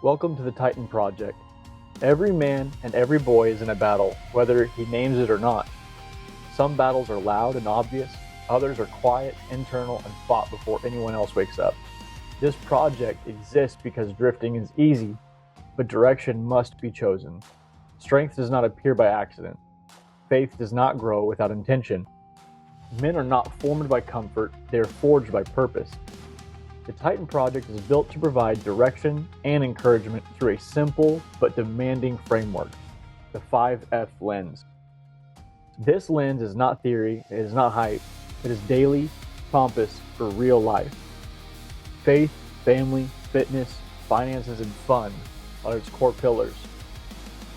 Welcome to the Titan Project. Every man and every boy is in a battle, whether he names it or not. Some battles are loud and obvious, others are quiet, internal, and fought before anyone else wakes up. This project exists because drifting is easy, but direction must be chosen. Strength does not appear by accident. Faith does not grow without intention. Men are not formed by comfort, they are forged by purpose. The Titan Project is built to provide direction and encouragement through a simple but demanding framework, the 5F lens. This lens is not theory, it is not hype, it is daily compass for real life. Faith, family, fitness, finances, and fun are its core pillars.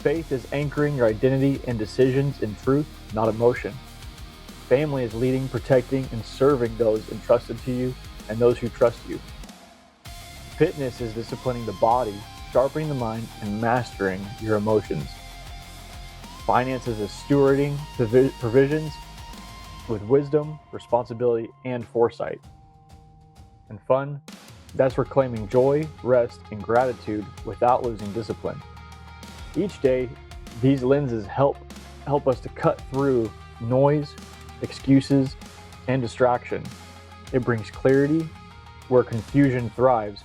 Faith is anchoring your identity and decisions in truth, not emotion. Family is leading, protecting, and serving those entrusted to you and those who trust you. Fitness is disciplining the body, sharpening the mind, and mastering your emotions. Finances is stewarding provisions with wisdom, responsibility, and foresight. And fun, that's reclaiming joy, rest, and gratitude without losing discipline. Each day, these lenses help us to cut through noise, excuses, and distraction. It brings clarity where confusion thrives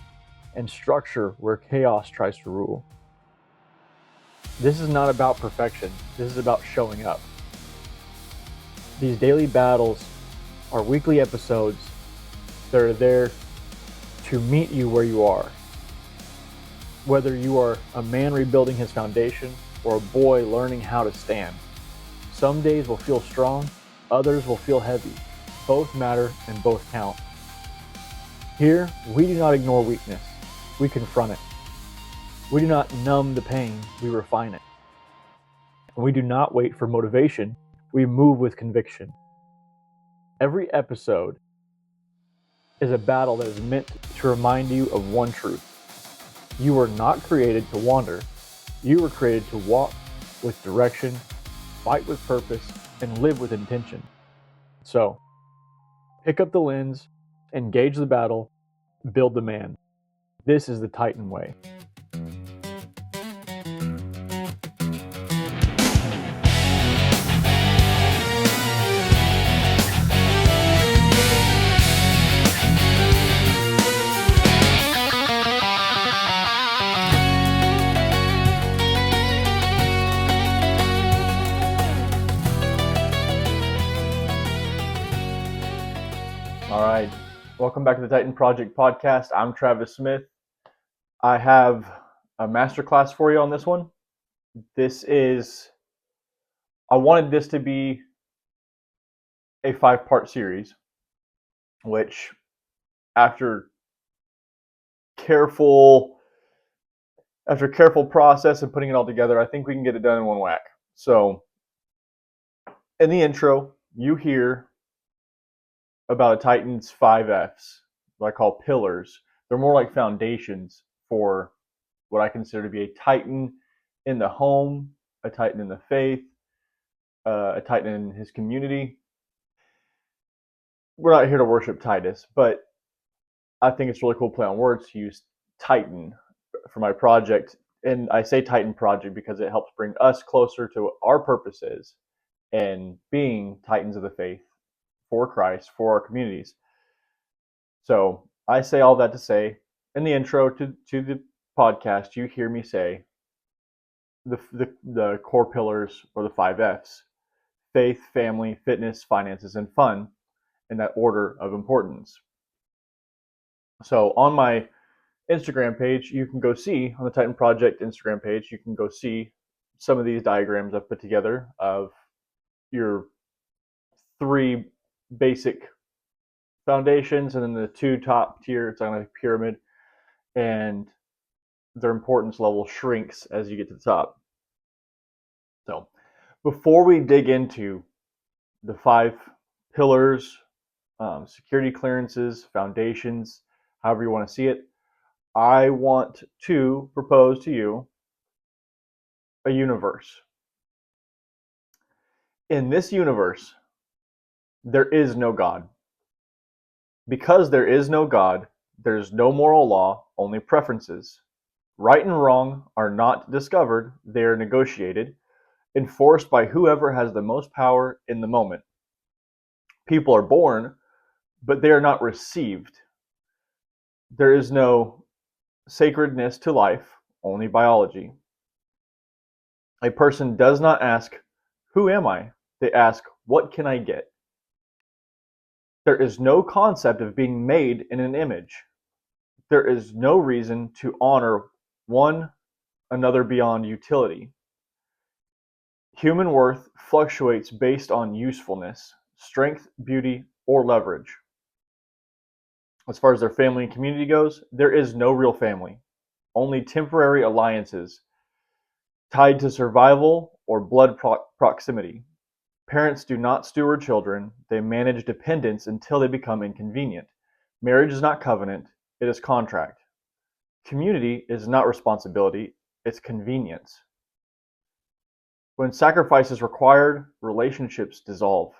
and structure where chaos tries to rule. This is not about perfection. This is about showing up. These daily battles are weekly episodes that are there to meet you where you are. Whether you are a man rebuilding his foundation or a boy learning how to stand. Some days will feel strong, others will feel heavy. Both matter and both count. Here, we do not ignore weakness, we confront it. We do not numb the pain, we refine it. And we do not wait for motivation, we move with conviction. Every episode is a battle that is meant to remind you of one truth. You were not created to wander, you were created to walk with direction, fight with purpose, and live with intention. So, pick up the lens, engage the battle, build the man. This is the Titan way. All right. Welcome back to the Titan Project podcast. I'm Travis Smith. I have a masterclass for you on this one. I wanted this to be a 5-part series, which after careful process and putting it all together, I think we can get it done in one whack. So in the intro, you hear about a Titan's 5Fs, what I call pillars. They're more like foundations for what I consider to be a Titan in the home, a Titan in the faith, a Titan in his community. We're not here to worship Titus, but I think it's a really cool play on words to use Titan for my project. And I say Titan project because it helps bring us closer to what our purpose is and being Titans of the faith for Christ, for our communities. So I say all that to say, in the intro to the podcast, you hear me say the core pillars or the 5Fs: faith, family, fitness, finances, and fun, in that order of importance. So on my Instagram page, you can go see, on the Titan Project Instagram page, you can go see some of these diagrams I've put together of your 3 basic foundations and then the 2 top tier. It's on a pyramid, and their importance level shrinks as you get to the top. So before we dig into the 5 pillars, security clearances, foundations, however you want to see it, I want to propose to you a universe. In this universe, there is no God. Because there is no God, there's no moral law, only preferences. Right and wrong are not discovered, they are negotiated, enforced by whoever has the most power in the moment. People are born, but they are not received. There is no sacredness to life, only biology. A person does not ask, "Who am I?" They ask, "What can I get?" There is no concept of being made in an image. There is no reason to honor one another beyond utility. Human worth fluctuates based on usefulness, strength, beauty, or leverage. As far as their family and community goes, there is no real family, only temporary alliances tied to survival or blood proximity. Parents do not steward children, they manage dependence until they become inconvenient. Marriage is not covenant, it is contract. Community is not responsibility, it's convenience. When sacrifice is required, relationships dissolve.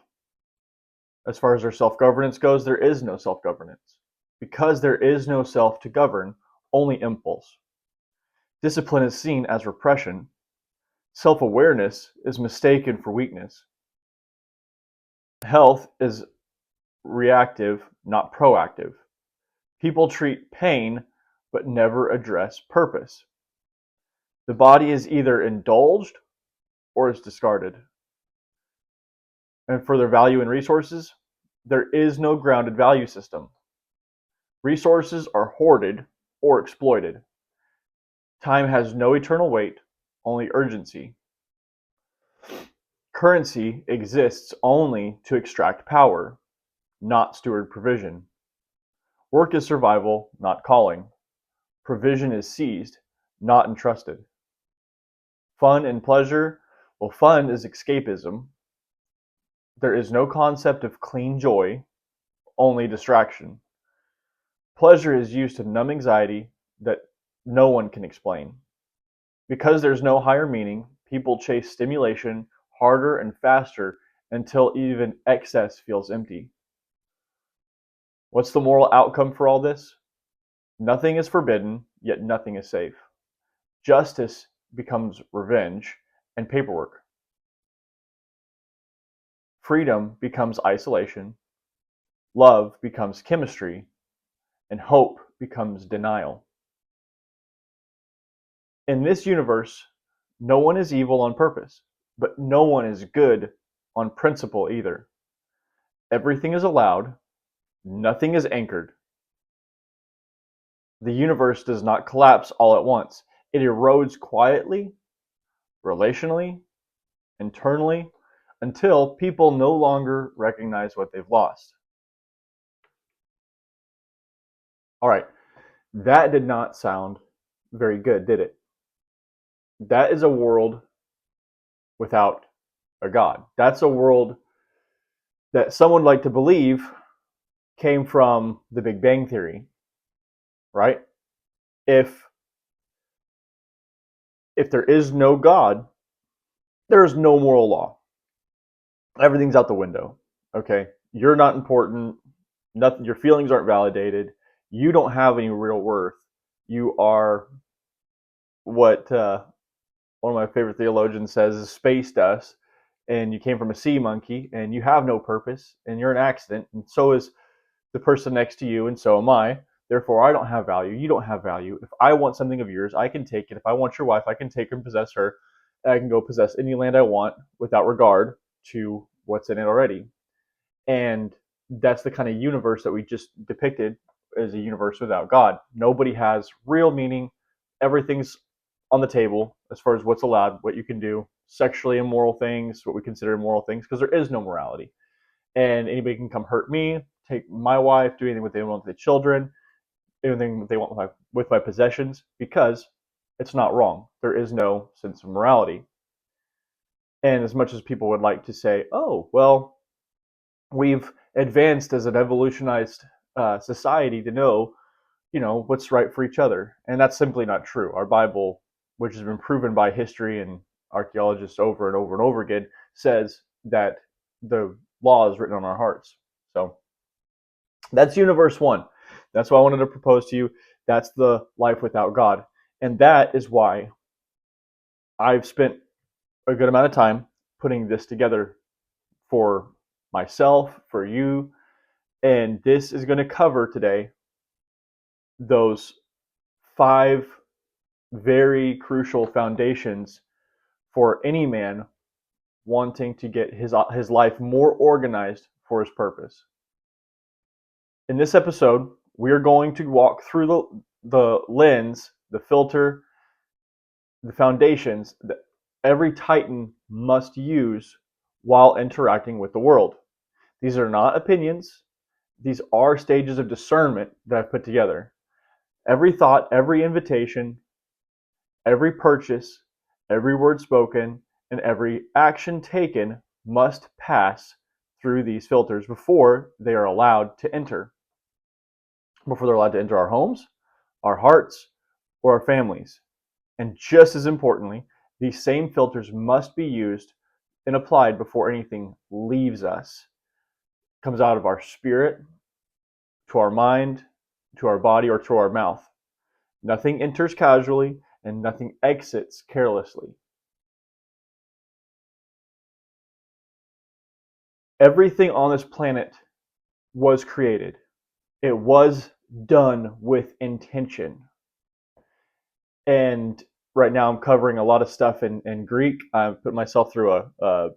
As far as their self-governance goes, there is no self-governance. Because there is no self to govern, only impulse. Discipline is seen as repression. Self-awareness is mistaken for weakness. Health is reactive, not proactive. People treat pain, but never address purpose. The body is either indulged or is discarded. And for their value and resources, there is no grounded value system. Resources are hoarded or exploited. Time has no eternal weight, only urgency. Currency exists only to extract power, not steward provision. Work is survival, not calling. Provision is seized, not entrusted. Fun and pleasure, well, fun is escapism. There is no concept of clean joy, only distraction. Pleasure is used to numb anxiety that no one can explain. Because there's no higher meaning, people chase stimulation harder and faster until even excess feels empty. What's the moral outcome for all this? Nothing is forbidden, yet nothing is safe. Justice becomes revenge and paperwork. Freedom becomes isolation. Love becomes chemistry. And hope becomes denial. In this universe, no one is evil on purpose, but no one is good on principle either. Everything is allowed, nothing is anchored. The universe does not collapse all at once. It erodes quietly, relationally, internally, until people no longer recognize what they've lost. All right, that did not sound very good, did it? That is a world without a God. That's a world that someone would like to believe came from the Big Bang Theory, right? If there is no God, there is no moral law. Everything's out the window. Okay, you're not important. Nothing. Your feelings aren't validated. You don't have any real worth. You are what one of my favorite theologians says is space dust, and you came from a sea monkey, and you have no purpose, and you're an accident, and so is the person next to you, and so am I. Therefore, I don't have value. You don't have value. If I want something of yours, I can take it. If I want your wife, I can take her and possess her. And I can go possess any land I want without regard to what's in it already. And that's the kind of universe that we just depicted as a universe without God. Nobody has real meaning. Everything's on the table as far as what's allowed, what you can do, sexually immoral things, what we consider immoral things, because there is no morality. And anybody can come hurt me, take my wife, do anything what they want with the children, anything they want with my possessions, because it's not wrong. There is no sense of morality. And as much as people would like to say, oh, well, we've advanced as an evolutionized society to know, what's right for each other. And that's simply not true. Our Bible, which has been proven by history and archaeologists over and over and over again, says that the law is written on our hearts. So that's universe one. That's what I wanted to propose to you. That's the life without God. And that is why I've spent a good amount of time putting this together for myself, for you. And this is going to cover today those 5 very crucial foundations for any man wanting to get his life more organized for his purpose. In this episode, we are going to walk through the lens, the filter, the foundations that every Titan must use while interacting with the world. These are not opinions. These are stages of discernment that I've put together. Every thought, every invitation, every purchase, every word spoken, and every action taken must pass through these filters before they are allowed to enter. Before they're allowed to enter our homes, our hearts, or our families. And just as importantly, these same filters must be used and applied before anything leaves us, comes out of our spirit, to our mind, to our body, or to our mouth. Nothing enters casually and nothing exits carelessly. Everything on this planet was created. It was done with intention. And right now I'm covering a lot of stuff in Greek. I've put myself through a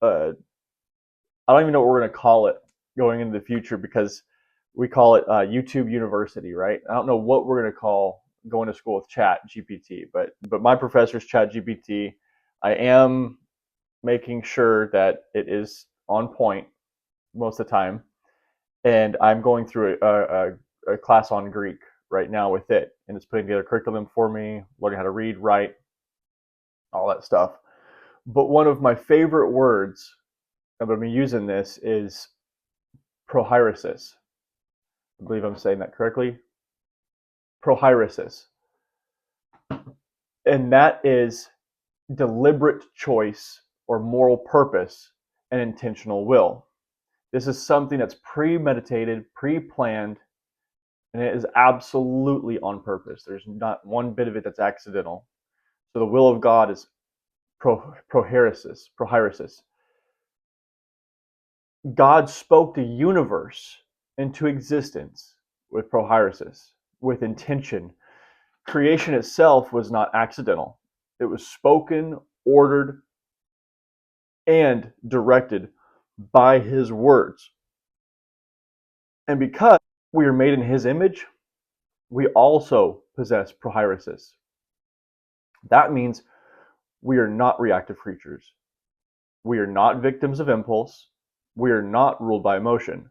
I don't even know what we're going to call it going into the future, because we call it YouTube University, right? I don't know what we're going to call going to school with Chat GPT, but my professor's Chat GPT. I am making sure that it is on point most of the time, and I'm going through a class on Greek right now with it, and it's putting together curriculum for me, learning how to read, write, all that stuff. But one of my favorite words that I'm using this is prophairesis. I believe I'm saying that correctly. Prophairesis. And that is deliberate choice or moral purpose and intentional will. This is something that's premeditated, pre-planned, and it is absolutely on purpose. There's not one bit of it that's accidental. So the will of God is prophairesis. God spoke the universe into existence with prophairesis, with intention. Creation itself was not accidental. It was spoken, ordered, and directed by his words. And because we are made in his image, we also possess prophairesis. That means we are not reactive creatures. We are not victims of impulse. We are not ruled by emotion.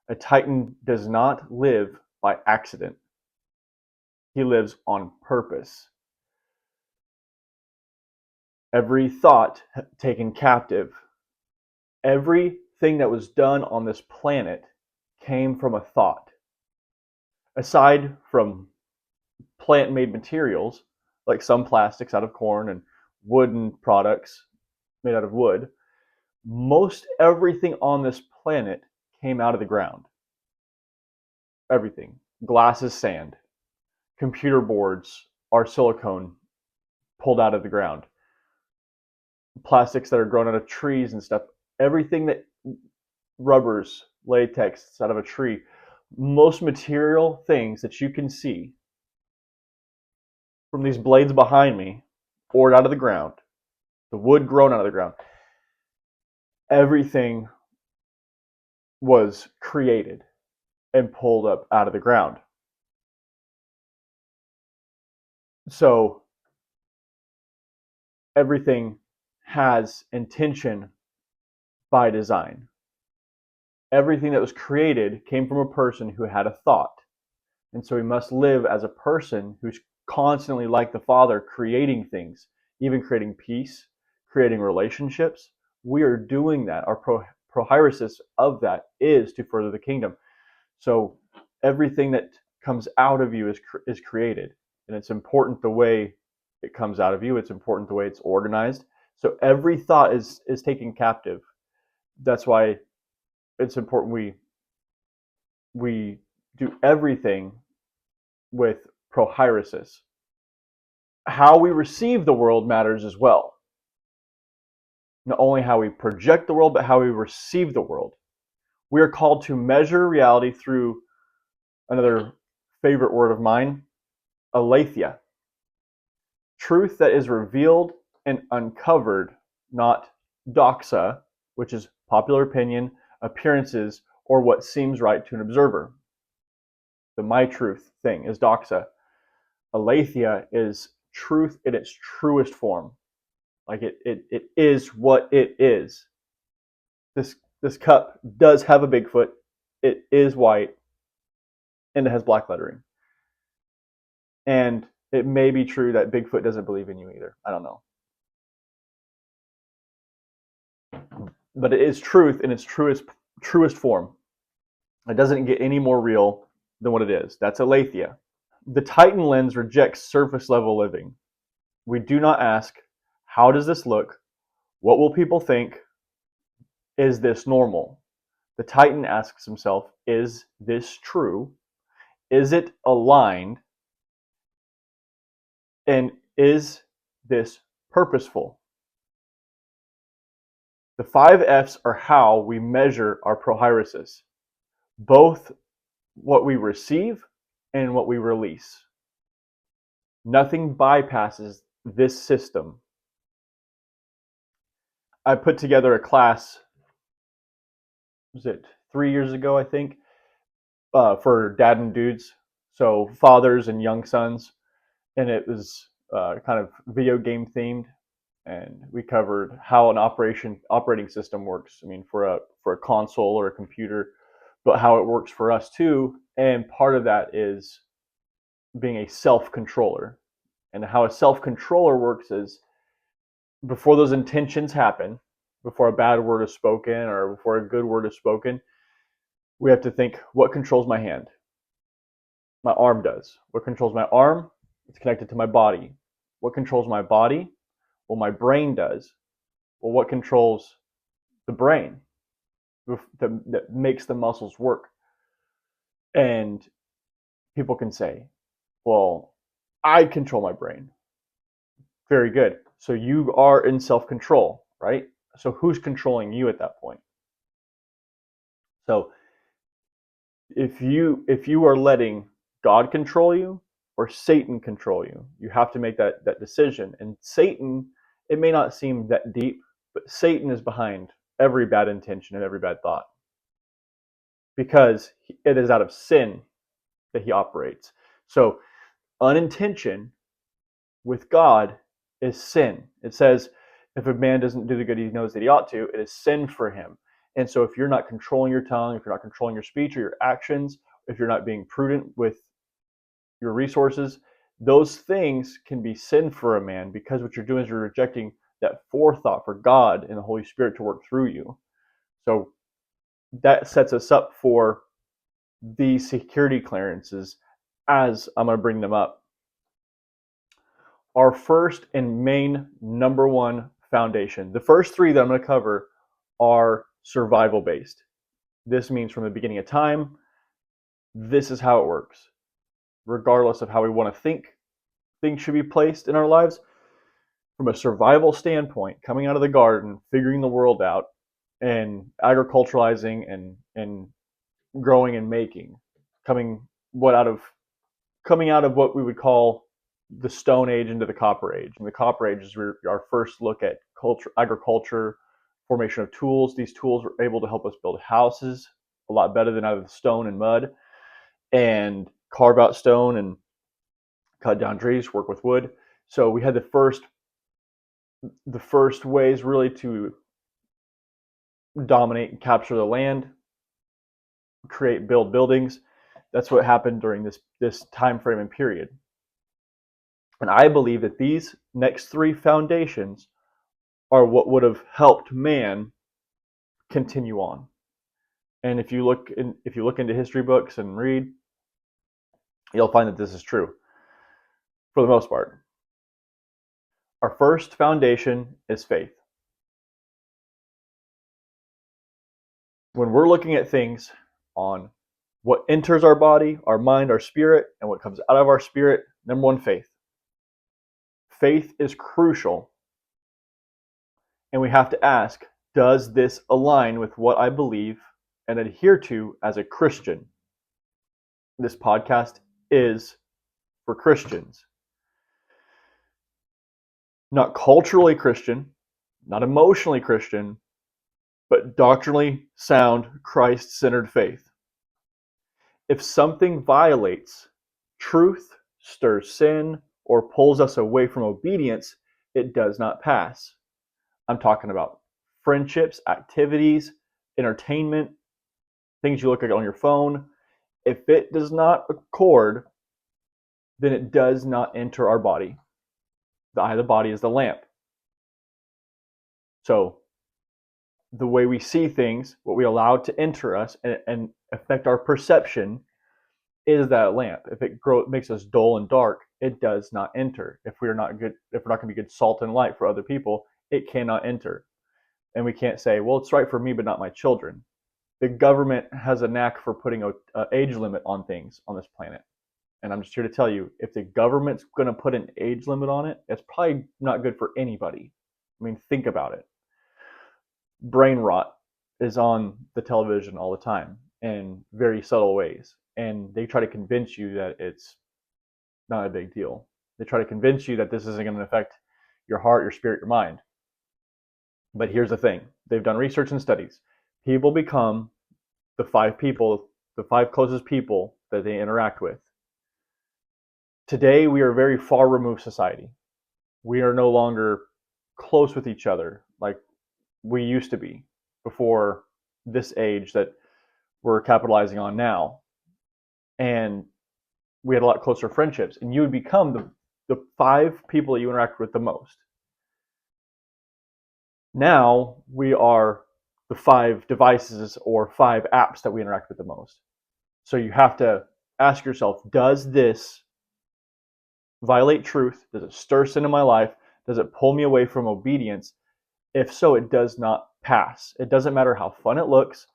A Titan does not live by accident. He lives on purpose. Every thought taken captive, everything that was done on this planet came from a thought. Aside from plant-made materials, like some plastics out of corn and wooden products made out of wood, most everything on this planet came out of the ground. Everything. Glass is sand. Computer boards are silicone pulled out of the ground. Plastics that are grown out of trees and stuff. Everything that rubbers, latex out of a tree. Most material things that you can see from these blades behind me, poured out of the ground, the wood grown out of the ground, everything was created and pulled up out of the ground. So everything has intention by design. Everything that was created came from a person who had a thought. And so we must live as a person who's constantly, like the Father, creating things, even creating peace, creating relationships. We are doing that. Our prophairesis of that is to further the kingdom. So everything that comes out of you is created. And it's important the way it comes out of you. It's important the way it's organized. So every thought is taken captive. That's why it's important we do everything with prophairesis. how we receive the world matters as well. Not only how we project the world, but how we receive the world. We are called to measure reality through another favorite word of mine, aletheia. Truth that is revealed and uncovered, not doxa, which is popular opinion, appearances, or what seems right to an observer. The my truth thing is doxa. Aletheia is truth in its truest form. Like it is what it is. This cup does have a Bigfoot. It is white and it has black lettering. And it may be true that Bigfoot doesn't believe in you either. I don't know. But it is truth in its truest form. It doesn't get any more real than what it is. That's aletheia. The Titan lens rejects surface level living. We do not ask, how does this look? What will people think? Is this normal? The Titan asks himself, is this true? Is it aligned? And is this purposeful? The 5 F's are how we measure our prophairesis, both what we receive and what we release. Nothing bypasses this system. I put together a class, was it 3 years ago, I think, for dad and dudes, so fathers and young sons, and it was kind of video game themed, and we covered how an operating system works. I mean, for a console or a computer, but how it works for us too. And part of that is being a self-controller, and how a self-controller works is before those intentions happen, before a bad word is spoken or before a good word is spoken, we have to think, what controls my hand? My arm does. What controls my arm? It's connected to my body. What controls my body? Well, my brain does. Well, what controls the brain that makes the muscles work? And people can say, well, I control my brain. Very good. So you are in self-control, right? So who's controlling you at that point? So if you are letting God control you or Satan control you, you have to make that decision. And Satan, it may not seem that deep, but Satan is behind every bad intention and every bad thought, because it is out of sin that he operates. So unintention with God is sin. It says, if a man doesn't do the good he knows that he ought to, it is sin for him. And so if you're not controlling your tongue, if you're not controlling your speech or your actions, if you're not being prudent with your resources, those things can be sin for a man, because what you're doing is you're rejecting that forethought for God and the Holy Spirit to work through you. So that sets us up for the security clearances, as I'm going to bring them up. Our first and main number one foundation. The first 3 that I'm going to cover are survival based. This means from the beginning of time, this is how it works. Regardless of how we want to think things should be placed in our lives, from a survival standpoint, coming out of the garden, figuring the world out, and agriculturalizing and growing and making, coming out of what we would call the Stone Age into the Copper Age. And the Copper Age is our first look at agriculture, formation of tools. These tools were able to help us build houses a lot better than out of stone and mud, and carve out stone and cut down trees, work with wood. So we had the first ways really to dominate and capture the land, build buildings. That's what happened during this time frame and period. And I believe that these next 3 foundations are what would have helped man continue on. And if you look into history books and read, you'll find that this is true for the most part. Our first foundation is faith. When we're looking at things on what enters our body, our mind, our spirit, and what comes out of our spirit, number 1, faith. Faith is crucial. And we have to ask, does this align with what I believe and adhere to as a Christian? This podcast is for Christians. Not culturally Christian, not emotionally Christian, but doctrinally sound, Christ-centered faith. If something violates truth, stirs sin, or pulls us away from obedience, it does not pass. I'm talking about friendships, activities, entertainment, things you look at on your phone. If it does not accord, then it does not enter our body. The eye of the body is the lamp. So the way we see things, what we allow to enter us and affect our perception is that lamp. If it makes us dull and dark, it does not enter. If we're not going to be good salt and light for other people, it cannot enter. And we can't say, well, it's right for me, but not my children. The government has a knack for putting an age limit on things on this planet. And I'm just here to tell you, if the government's going to put an age limit on it, it's probably not good for anybody. I mean, think about it. Brain rot is on the television all the time in very subtle ways. And they try to convince you that it's not a big deal. They try to convince you that this isn't going to affect your heart, your spirit, your mind. But here's the thing. They've done research and studies. People become the five closest people that they interact with. Today, we are a very far removed society. We are no longer close with each other like we used to be before this age that we're capitalizing on now. And we had a lot closer friendships. And you would become the five people that you interact with the most. Now, we are the 5 devices or 5 apps that we interact with the most. So you have to ask yourself, does this violate truth? Does it stir sin in my life? Does it pull me away from obedience? If so, it does not pass. It doesn't matter how fun it looks.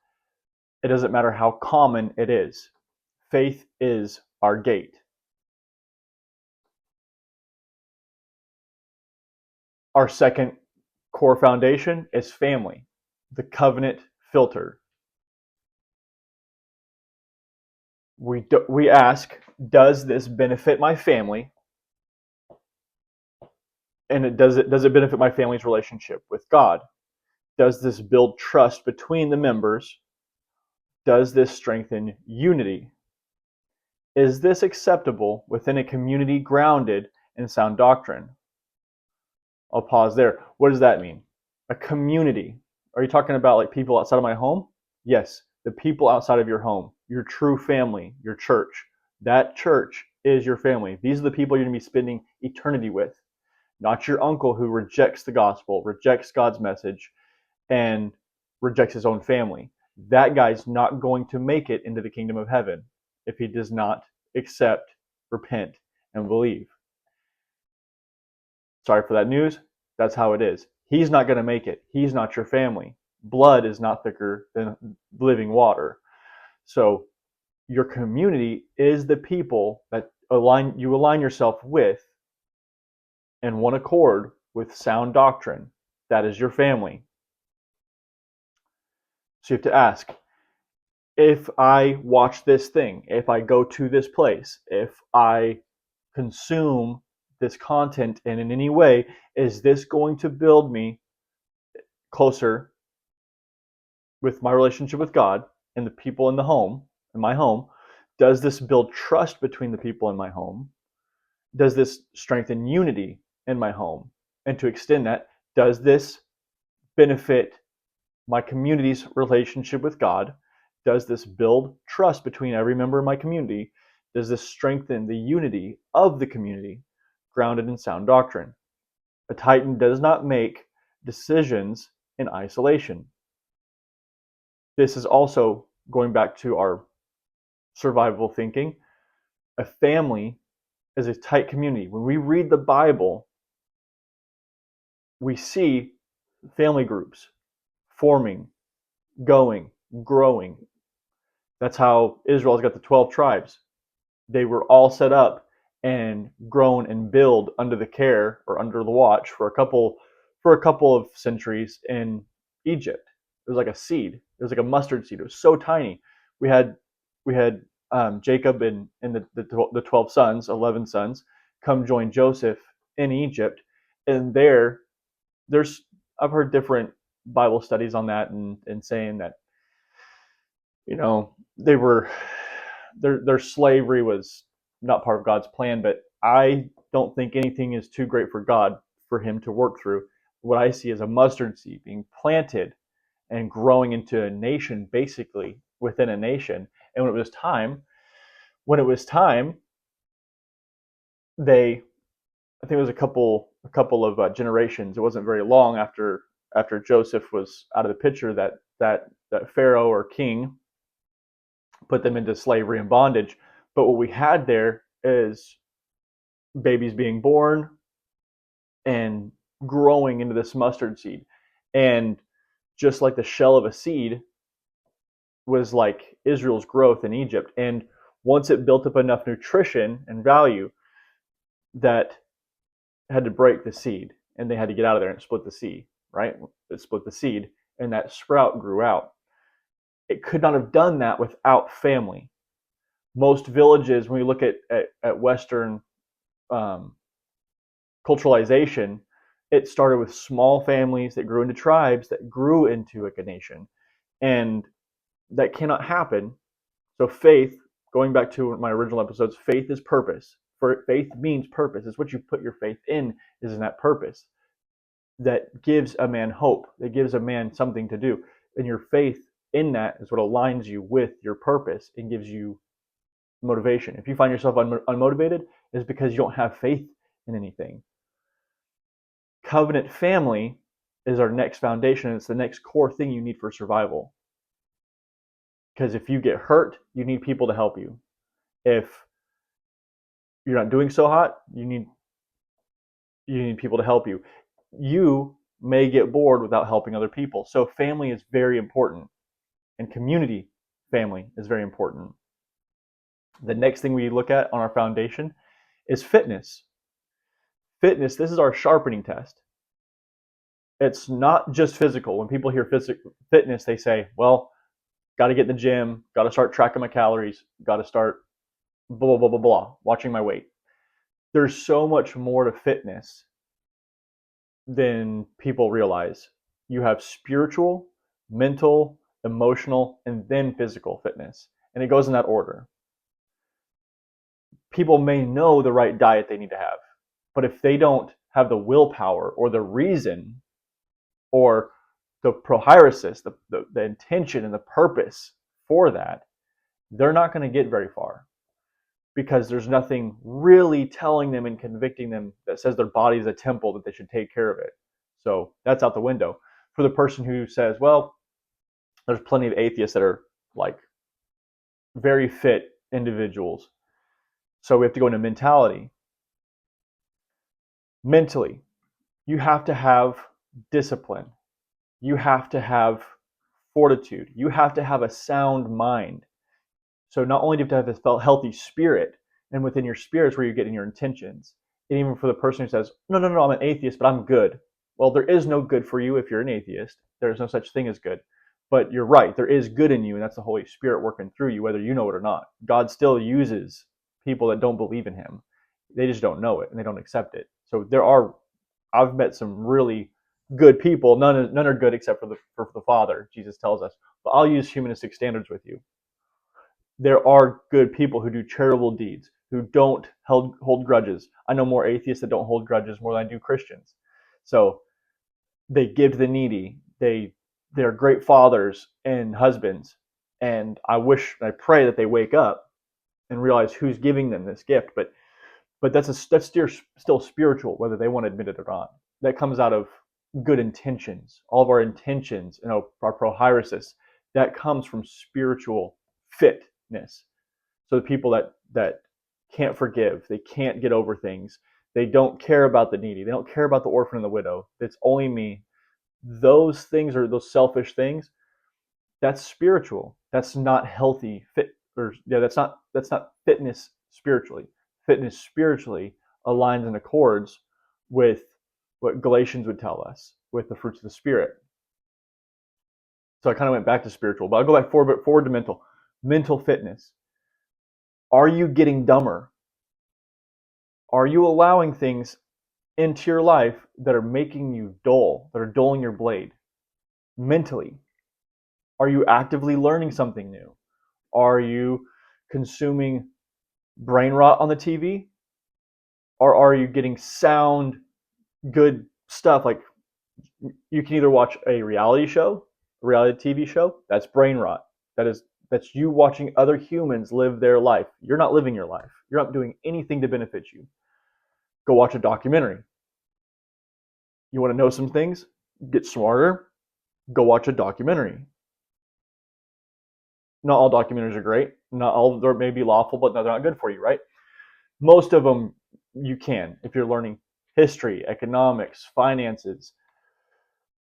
It doesn't matter how common it is. Faith is our gate. Our second core foundation is family, the covenant filter. We ask, does this benefit my family? And does it benefit my family's relationship with God? Does this build trust between the members? Does this strengthen unity? Is this acceptable within a community grounded in sound doctrine? I'll pause there. What does that mean? A community. Are you talking about like people outside of my home? Yes, the people outside of your home, your true family, your church. That church is your family. These are the people you're going to be spending eternity with. Not your uncle who rejects the gospel, rejects God's message, and rejects his own family. That guy's not going to make it into the kingdom of heaven if he does not accept, repent, and believe. Sorry for that news. That's how it is. He's not going to make it. He's not your family. Blood is not thicker than living water. So your community is the people that you align yourself with in one accord with sound doctrine. That is your family. So you have to ask, if I watch this thing, if I go to this place, if I consume this content and in any way, is this going to build me closer with my relationship with God and the people in my home? Does this build trust between the people in my home? Does this strengthen unity in my home? And to extend that, does this benefit my community's relationship with God? Does this build trust between every member of my community? Does this strengthen the unity of the community grounded in sound doctrine? A Titan does not make decisions in isolation. This is also going back to our survival thinking. A family is a tight community. When we read the Bible, we see family groups forming, going, growing. That's how Israel's got the 12 tribes. They were all set up and grown and build under the care or under the watch for a couple of centuries in Egypt. It was like a seed. It was like a mustard seed. It was so tiny. We had Jacob and the 12 sons, 11 sons, come join Joseph in Egypt, and there's I've heard different Bible studies on that and saying that they were their slavery was not part of God's plan, but I don't think anything is too great for God for him to work through. What I see is a mustard seed being planted and growing into a nation, basically within a nation. And when it was time, I think it was a couple of generations. It wasn't very long after Joseph was out of the picture that Pharaoh or king put them into slavery and bondage. But what we had there is babies being born and growing into this mustard seed. And just like the shell of a seed was like Israel's growth in Egypt. And once it built up enough nutrition and value, that had to break the seed, and they had to get out of there and split the seed, right? It split the seed, and that sprout grew out. It could not have done that without family. Most villages, when we look at Western culturalization, it started with small families that grew into tribes that grew into a nation. And that cannot happen. So faith, going back to my original episodes, faith is purpose. Faith means purpose. It's what you put your faith in, is in that purpose that gives a man hope, that gives a man something to do. And your faith in that is what aligns you with your purpose and gives you motivation. If you find yourself unmotivated, it's because you don't have faith in anything. Covenant family is our next foundation. It's the next core thing you need for survival. Because if you get hurt, you need people to help you. If you're not doing so hot, you need people to help you. You may get bored without helping other people. So family is very important, and community family is very important. The next thing we look at on our foundation is fitness. Fitness, this is our sharpening test. It's not just physical. When people hear fitness, they say, well, got to get in the gym, got to start tracking my calories, got to start blah, blah, blah, blah, watching my weight. There's so much more to fitness than people realize. You have spiritual, mental, emotional, and then physical fitness. And it goes in that order. People may know the right diet they need to have, but if they don't have the willpower or the reason or the prophairesis, the intention and the purpose for that, they're not going to get very far, because there's nothing really telling them and convicting them that says their body is a temple, that they should take care of it. So that's out the window. For the person who says, well, there's plenty of atheists that are like very fit individuals. So we have to go into mentality. Mentally, you have to have discipline. You have to have fortitude. You have to have a sound mind. So not only do you have to have a healthy spirit, and within your spirit is where you're getting your intentions. And even for the person who says, no, I'm an atheist, but I'm good. Well, there is no good for you if you're an atheist. There is no such thing as good. But you're right, there is good in you, and that's the Holy Spirit working through you, whether you know it or not. God still uses people that don't believe in him. They just don't know it, and they don't accept it. So I've met some really good people. None are good except for the Father, Jesus tells us. But I'll use humanistic standards with you. There are good people who do charitable deeds, who don't hold grudges. I know more atheists that don't hold grudges more than I do Christians. So they give to the needy. They're great fathers and husbands. And I pray that they wake up and realize who's giving them this gift. But that's still spiritual, whether they want to admit it or not. That comes out of good intentions. All of our intentions, our prophairesis, that comes from spiritual fitness. So the people that can't forgive, they can't get over things, they don't care about the needy, they don't care about the orphan and the widow, it's only me. Those things are those selfish things. That's spiritual. That's not healthy fit, that's not fitness spiritually. fitness spiritually aligns and accords with what Galatians would tell us with the fruits of the Spirit. So I kind of went back to spiritual, but I'll go back forward to mental. Mental fitness. Are you getting dumber? Are you allowing things into your life that are making you dull, that are dulling your blade? Mentally, are you actively learning something new? Are you consuming brain rot on the TV? Or are you getting sound, good stuff? Like, you can either watch a reality TV show, that's brain rot. That's you watching other humans live their life. You're not living your life. You're not doing anything to benefit you. Go watch a documentary. You want to know some things? Get smarter. Go watch a documentary. Not all documentaries are great. Not all of them may be lawful, but they're not good for you, right? Most of them you can, if you're learning history, economics, finances,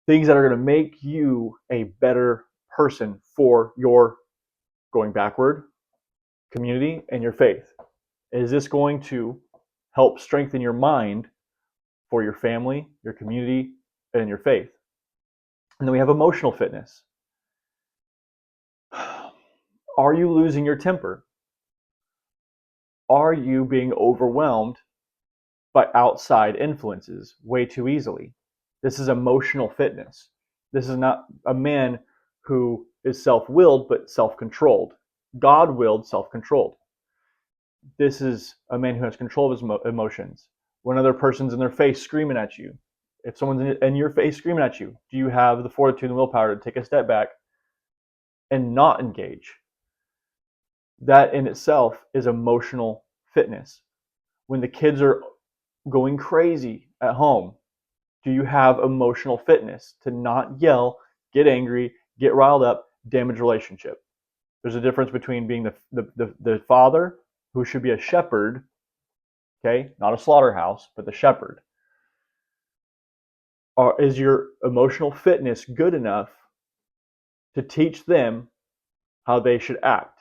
things that are going to make you a better person for your going backward community and your faith. Is this going to help strengthen your mind for your family, your community, and your faith? And then we have emotional fitness. Are you losing your temper? Are you being overwhelmed by outside influences way too easily? This is emotional fitness. This is not a man who is self-willed but self-controlled. God-willed, self-controlled. This is a man who has control of his emotions. When another person's in their face screaming at you, if someone's in your face screaming at you, do you have the fortitude and willpower to take a step back and not engage? That in itself is emotional fitness. When the kids are going crazy at home, do you have emotional fitness to not yell, get angry, get riled up, damage relationship? There's a difference between being the father, who should be a shepherd, okay, not a slaughterhouse, but the shepherd. Or is your emotional fitness good enough to teach them how they should act?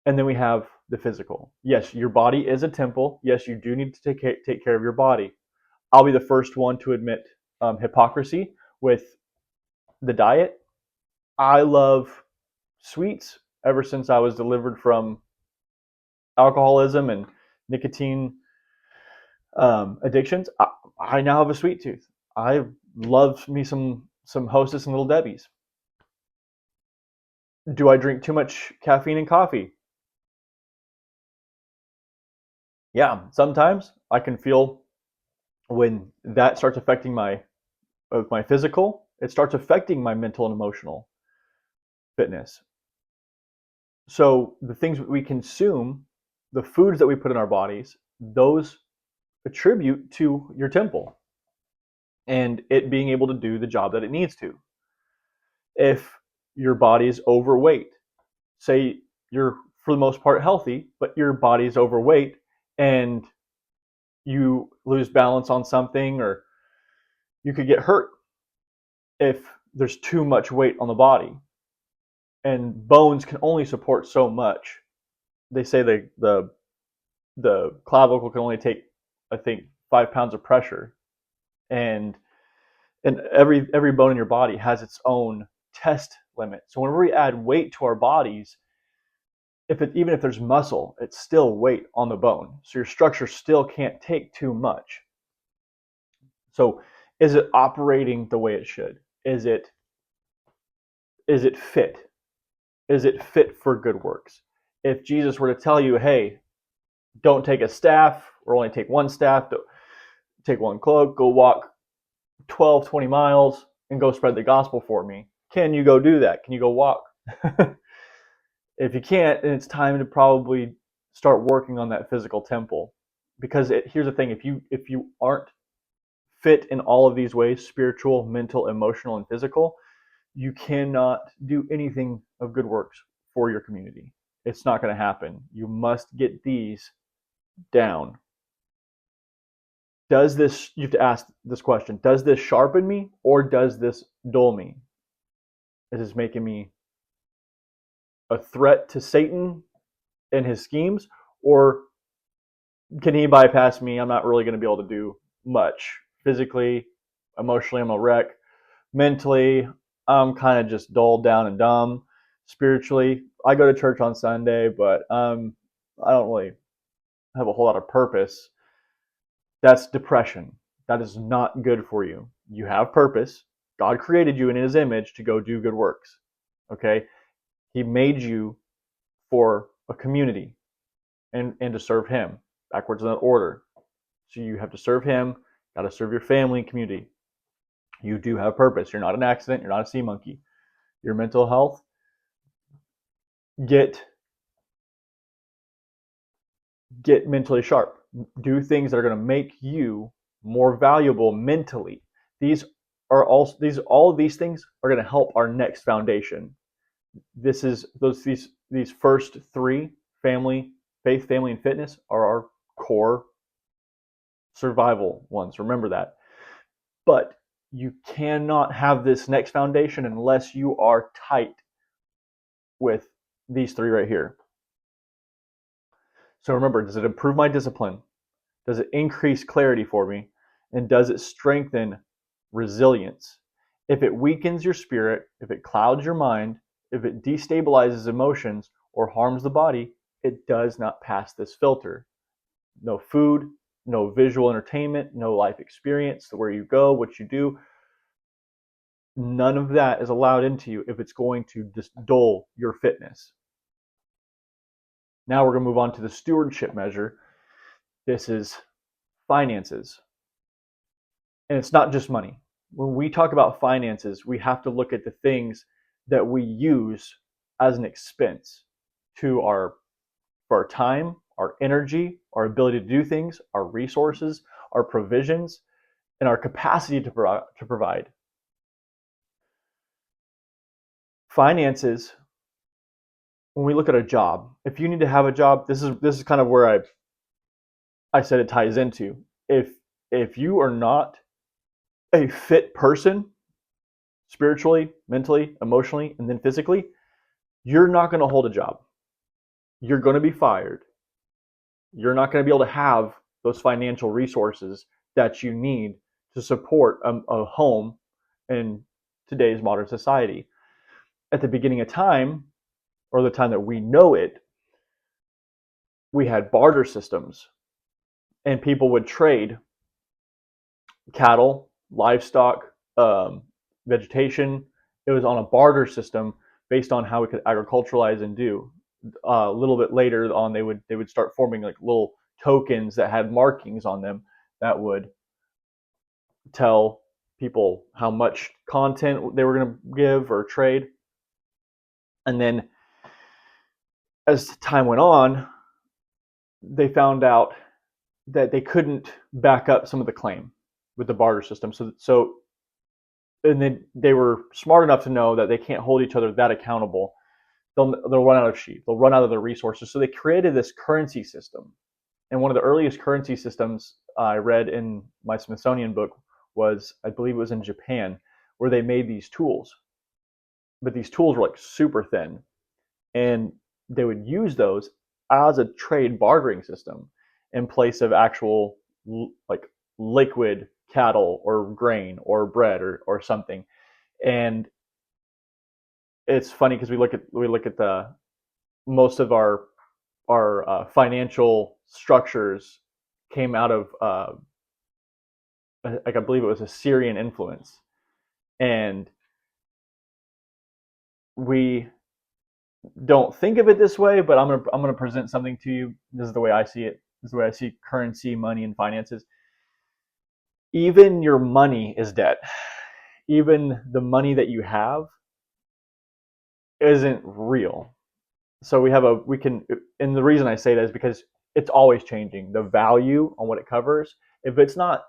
And then we have the physical. Yes, your body is a temple. Yes, you do need to take care of your body. I'll be the first one to admit hypocrisy with the diet. I love sweets ever since I was delivered from alcoholism and nicotine addictions. I now have a sweet tooth. I love me some Hostess and Little Debbie's. Do I drink too much caffeine and coffee? Yeah, sometimes I can feel when that starts affecting my physical, it starts affecting my mental and emotional fitness. So the things we consume, the foods that we put in our bodies, those attribute to your temple and it being able to do the job that it needs to. If your body is overweight, say you're for the most part healthy, but your body is overweight and you lose balance on something, or you could get hurt if there's too much weight on the body. And bones can only support so much. They say the clavicle can only take, I think, 5 pounds of pressure, and every bone in your body has its own test limit. So whenever we add weight to our bodies, even if there's muscle, it's still weight on the bone. So your structure still can't take too much. So is it operating the way it should? Is it fit? Is it fit for good works? If Jesus were to tell you, hey, don't take a staff, or only take one staff, take one cloak, go walk 12, 20 miles and go spread the gospel for me. Can you go do that? Can you go walk? If you can't, then it's time to probably start working on that physical temple. Because here's the thing, if you aren't fit in all of these ways, spiritual, mental, emotional, and physical, you cannot do anything of good works for your community. It's not going to happen. You must get these down. You have to ask this question, does this sharpen me or does this dull me? Is this making me a threat to Satan and his schemes, Or can he bypass me? I'm not really going to be able to do much physically, emotionally. I'm a wreck. Mentally, I'm kind of just dulled down and dumb. Spiritually, I go to church on Sunday, but I don't really have a whole lot of purpose. That's depression. That is not good for you. You have purpose. God created you in his image to go do good works. Okay? He made you for a community and to serve him, backwards in that order. So you have to serve him, got to serve your family and community. You do have purpose. You're not an accident. You're not a sea monkey. Your mental health, get mentally sharp. Do things that are going to make you more valuable mentally. These are all of these things are going to help our next foundation. This is these first three: family, faith, family, and fitness are our core survival ones. Remember that. But you cannot have this next foundation unless you are tight with these three right here. So remember, does it improve my discipline? Does it increase clarity for me? And does it strengthen resilience? If it weakens your spirit, if it clouds your mind, if it destabilizes emotions or harms the body, it does not pass this filter. No food, no visual entertainment, no life experience, where you go, what you do. None of that is allowed into you if it's going to just dull your fitness. Now we're going to move on to the stewardship measure. This is finances. And it's not just money. When we talk about finances, we have to look at the things that we use as an expense to for our time, our energy, our ability to do things, our resources, our provisions, and our capacity to provide. Finances, when we look at a job, if you need to have a job, this is kind of where I said it ties into. If you are not a fit person, spiritually, mentally, emotionally, and then physically, you're not going to hold a job. You're going to be fired. You're not going to be able to have those financial resources that you need to support a home in today's modern society. At the beginning of time, or the time that we know it, we had barter systems, and people would trade cattle, livestock, vegetation. It was on a barter system based on how we could agriculturalize and do. A little bit later on, they would start forming like little tokens that had markings on them that would tell people how much content they were going to give or trade. And then as time went on, they found out that they couldn't back up some of the claim with the barter system. So and then they were smart enough to know that they can't hold each other that accountable. They'll run out of sheep. They'll run out of the resources. So they created this currency system. And one of the earliest currency systems I read in my Smithsonian book was, I believe it was in Japan, where they made these tools. But these tools were like super thin. And they would use those as a trade bartering system in place of actual like liquid cattle or grain or bread or something. And it's funny because we look at the most of our financial structures came out of like I believe it was a Syrian influence, and we don't think of it this way, but I'm gonna present something to you. This is the way I see it. This is the way I see currency, money, and finances. Even your money is debt. Even the money that you have isn't real. So and the reason I say that is because it's always changing. The value on what it covers. If it's not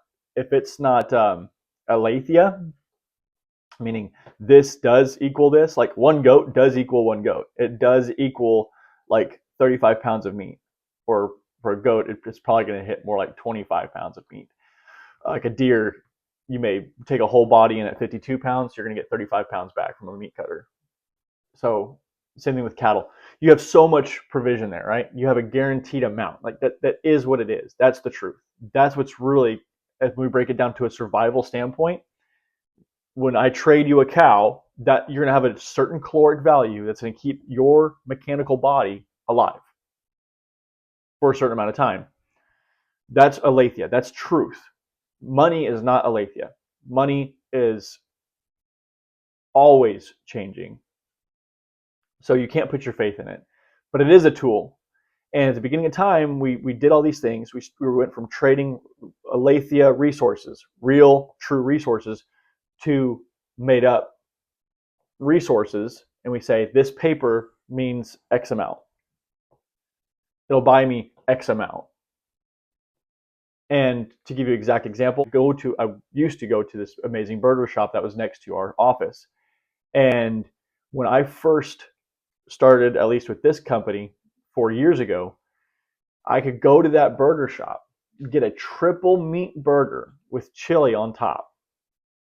aletheia, meaning this does equal this, like one goat does equal one goat. It does equal like 35 pounds of meat. Or for a goat, it's probably going to hit more like 25 pounds of meat. Like a deer, you may take a whole body in at 52 pounds, you're going to get 35 pounds back from a meat cutter. So same thing with cattle. You have so much provision there, right? You have a guaranteed amount. Like that is what it is. That's the truth. That's what's really, as we break it down to a survival standpoint, when I trade you a cow, that you're going to have a certain caloric value that's going to keep your mechanical body alive for a certain amount of time. That's aletheia. That's truth. Money is not aletheia. Money is always changing. So you can't put your faith in it. But it is a tool. And at the beginning of time, we did all these things. We went from trading aletheia resources, real, true resources, to made up resources. And we say, this paper means X amount. It'll buy me X amount. And to give you an exact example, I used to go to this amazing burger shop that was next to our office. And when I first started, at least with this company 4 years ago, I could go to that burger shop, get a triple meat burger with chili on top,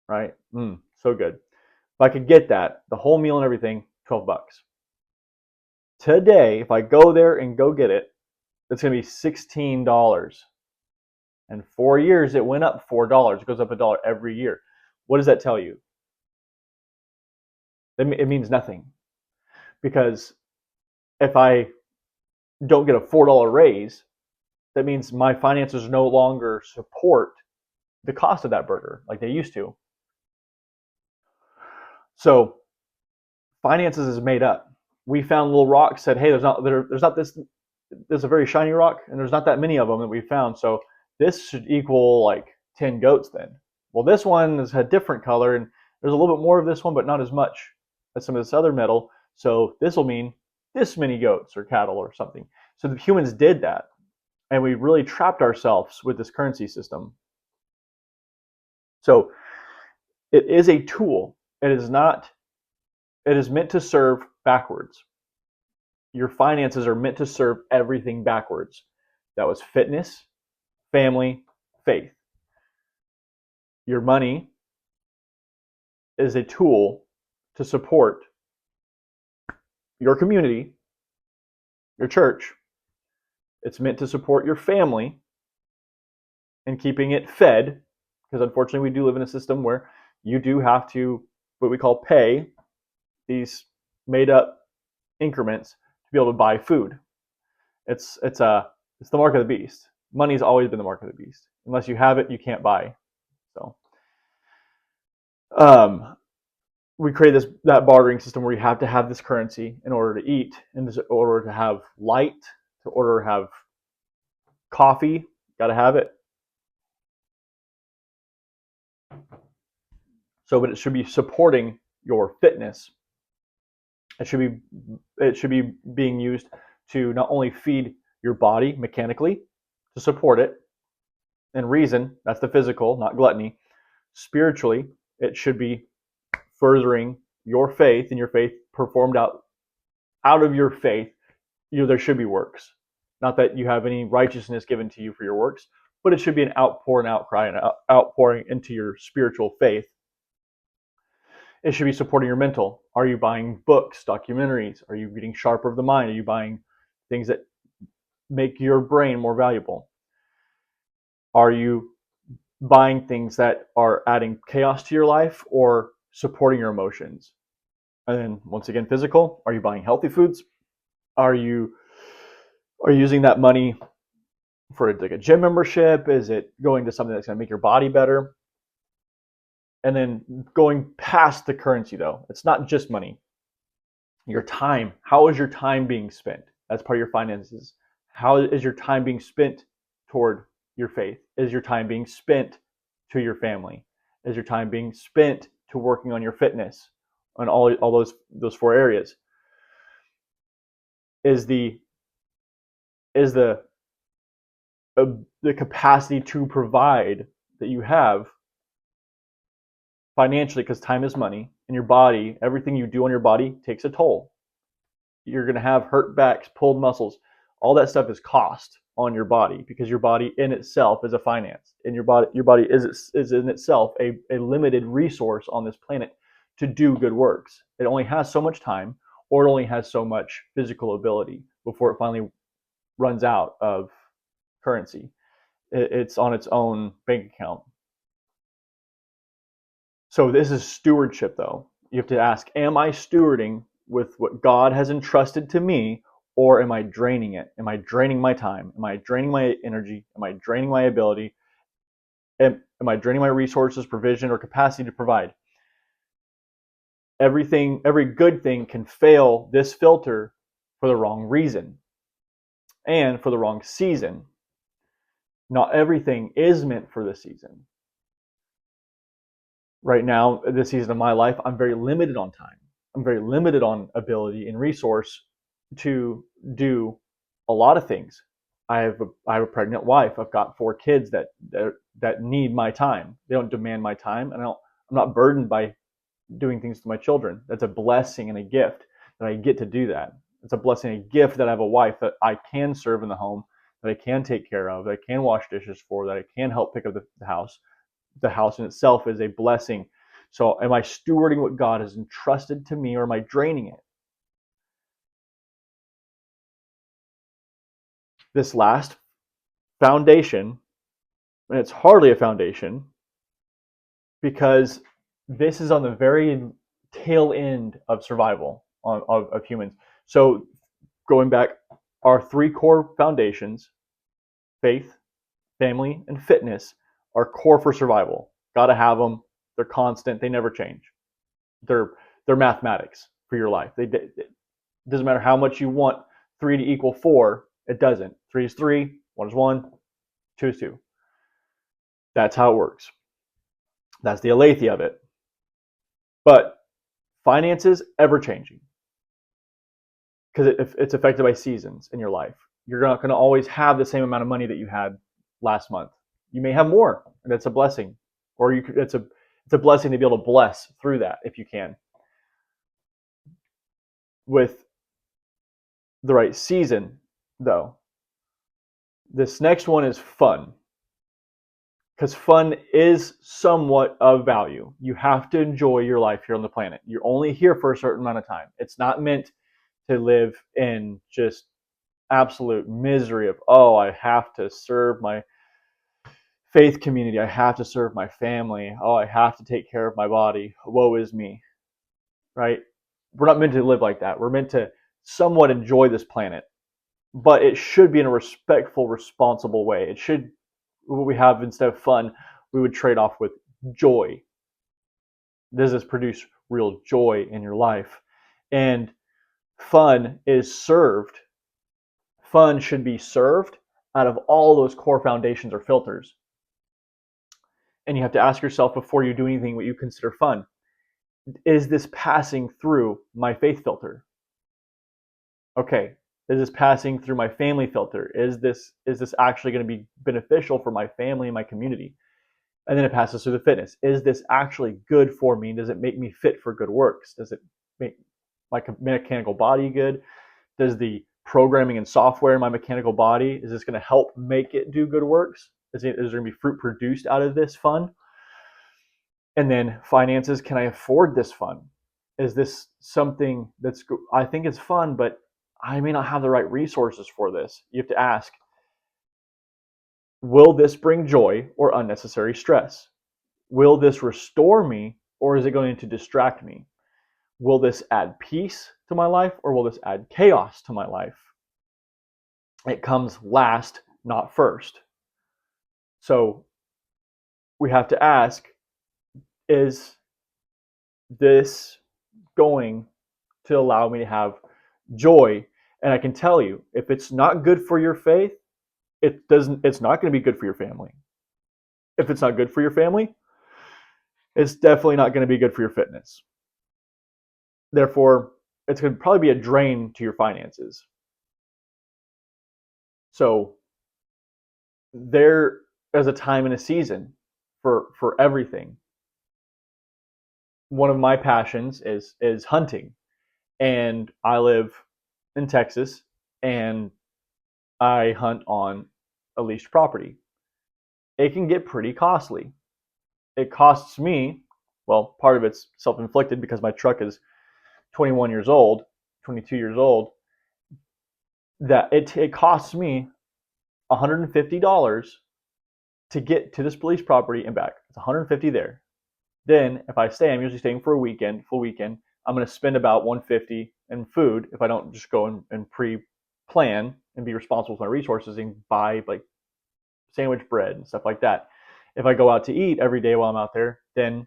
right? So good. If I could get that, the whole meal and everything, $12. Today, if I go there and go get it, it's going to be $16. In 4 years, it went up $4. It goes up $1 every year. What does that tell you? It means nothing. Because if I don't get a $4 raise, that means my finances no longer support the cost of that burger like they used to. So finances is made up. We found little rocks, said, hey, there's not this, there's a very shiny rock, and there's not that many of them that we found. So this should equal like 10 goats then. Well, this one has a different color, and there's a little bit more of this one, but not as much as some of this other metal. So this will mean this many goats or cattle or something. So the humans did that, and we really trapped ourselves with this currency system. So it is a tool. It is meant to serve backwards. Your finances are meant to serve everything backwards. That was fitness, family, faith. Your money is a tool to support your community, your church. It's meant to support your family and keeping it fed, because unfortunately we do live in a system where you do have to, what we call pay, these made up increments to be able to buy food. It's the mark of the beast. Money's always been the mark of the beast. Unless you have it, you can't buy. So we create that bartering system where you have to have this currency in order to eat, in order to have light, to order to have coffee, got to have it. So, but it should be supporting your fitness. It should be being used to not only feed your body mechanically, to support it, and reason, that's the physical, not gluttony. Spiritually, it should be furthering your faith, and your faith performed out of your faith. There should be works. Not that you have any righteousness given to you for your works, but it should be an outpour and outcry and outpouring into your spiritual faith. It should be supporting your mental. Are you buying books, documentaries? Are you getting sharper of the mind? Are you buying things that make your brain more valuable? Are you buying things that are adding chaos to your life or supporting your emotions? And then once again, physical. Are you buying healthy foods? Are you using that money for like a gym membership? Is it going to something that's going to make your body better? And then going past the currency, though, it's not just money. Your time. How is your time being spent? That's part of your finances. How is your time being spent toward your faith? Is your time being spent to your family? Is your time being spent to working on your fitness? On all those 4 areas? Is the capacity to provide that you have financially, because time is money, and your body, everything you do on your body takes a toll. You're going to have hurt backs, pulled muscles. All that stuff is cost on your body, because your body in itself is a finance, and your body is in itself a limited resource on this planet to do good works. It only has so much time, or it only has so much physical ability before it finally runs out of currency. It's on its own bank account. So this is stewardship, though. You have to ask, am I stewarding with what God has entrusted to me, or am I draining it? Am I draining my time? Am I draining my energy? Am I draining my ability? Am I draining my resources, provision, or capacity to provide? Every good thing can fail this filter for the wrong reason and for the wrong season. Not everything is meant for the season. Right now, this season of my life, I'm very limited on time. I'm very limited on ability and resource to do a lot of things. I have a pregnant wife. I've got 4 kids that need my time. They don't demand my time, and I'm not burdened by doing things to my children. That's a blessing and a gift that I get to do that. It's a blessing and a gift that I have a wife that I can serve in the home, that I can take care of, that I can wash dishes for, that I can help pick up the house. The house in itself is a blessing. So am I stewarding what God has entrusted to me, or am I draining it? This last foundation, and it's hardly a foundation because this is on the very tail end of survival of humans. So going back, our 3 core foundations, faith, family, and fitness, are core for survival. Got to have them. They're constant. They never change. They're mathematics for your life. It doesn't matter how much you want 3 to equal 4. It doesn't. 3 is 3. 1 is 1. 2 is 2. That's how it works. That's the aletheia of it. But finances, ever changing, because it's affected by seasons in your life. You're not going to always have the same amount of money that you had last month. You may have more, and that's a blessing. Or it's a blessing to be able to bless through that if you can. With the right season, though, this next one is fun. Because fun is somewhat of value. You have to enjoy your life here on the planet. You're only here for a certain amount of time. It's not meant to live in just absolute misery of, oh, I have to serve my faith community. I have to serve my family. Oh, I have to take care of my body. Woe is me. Right? We're not meant to live like that. We're meant to somewhat enjoy this planet. But it should be in a respectful, responsible way. It should, what we have instead of fun, we would trade off with joy. Does this produce real joy in your life? And fun is served. Fun should be served out of all those core foundations or filters. And you have to ask yourself before you do anything what you consider fun. Is this passing through my faith filter? Okay. Is this passing through my family filter? Is this actually going to be beneficial for my family and my community? And then it passes through the fitness. Is this actually good for me? Does it make me fit for good works? Does it make my mechanical body good? Does the programming and software in my mechanical body, is this going to help make it do good works? Is there going to be fruit produced out of this fun? And then finances, can I afford this fun? Is this something that's, I think it's fun, but I may not have the right resources for this. You have to ask, will this bring joy or unnecessary stress? Will this restore me, or is it going to distract me? Will this add peace to my life, or will this add chaos to my life? It comes last, not first. So we have to ask, is this going to allow me to have joy? And I can tell you, if it's not good for your faith, it's not going to be good for your family. If it's not good for your family, it's definitely not going to be good for your fitness. Therefore, it's going to probably be a drain to your finances. So there is a time and a season for everything. One of my passions is hunting, and I live in Texas, and I hunt on a leashed property. It can get pretty costly. It costs me, well, part of it's self-inflicted because my truck is 21 years old, 22 years old, that it costs me $150 to get to this police property and back. It's 150 there. Then if I stay, I'm usually staying for a weekend, full weekend. I'm going to spend about 150 in food if I don't just go and pre-plan and be responsible for my resources and buy like sandwich bread and stuff like that. If I go out to eat every day while I'm out there, then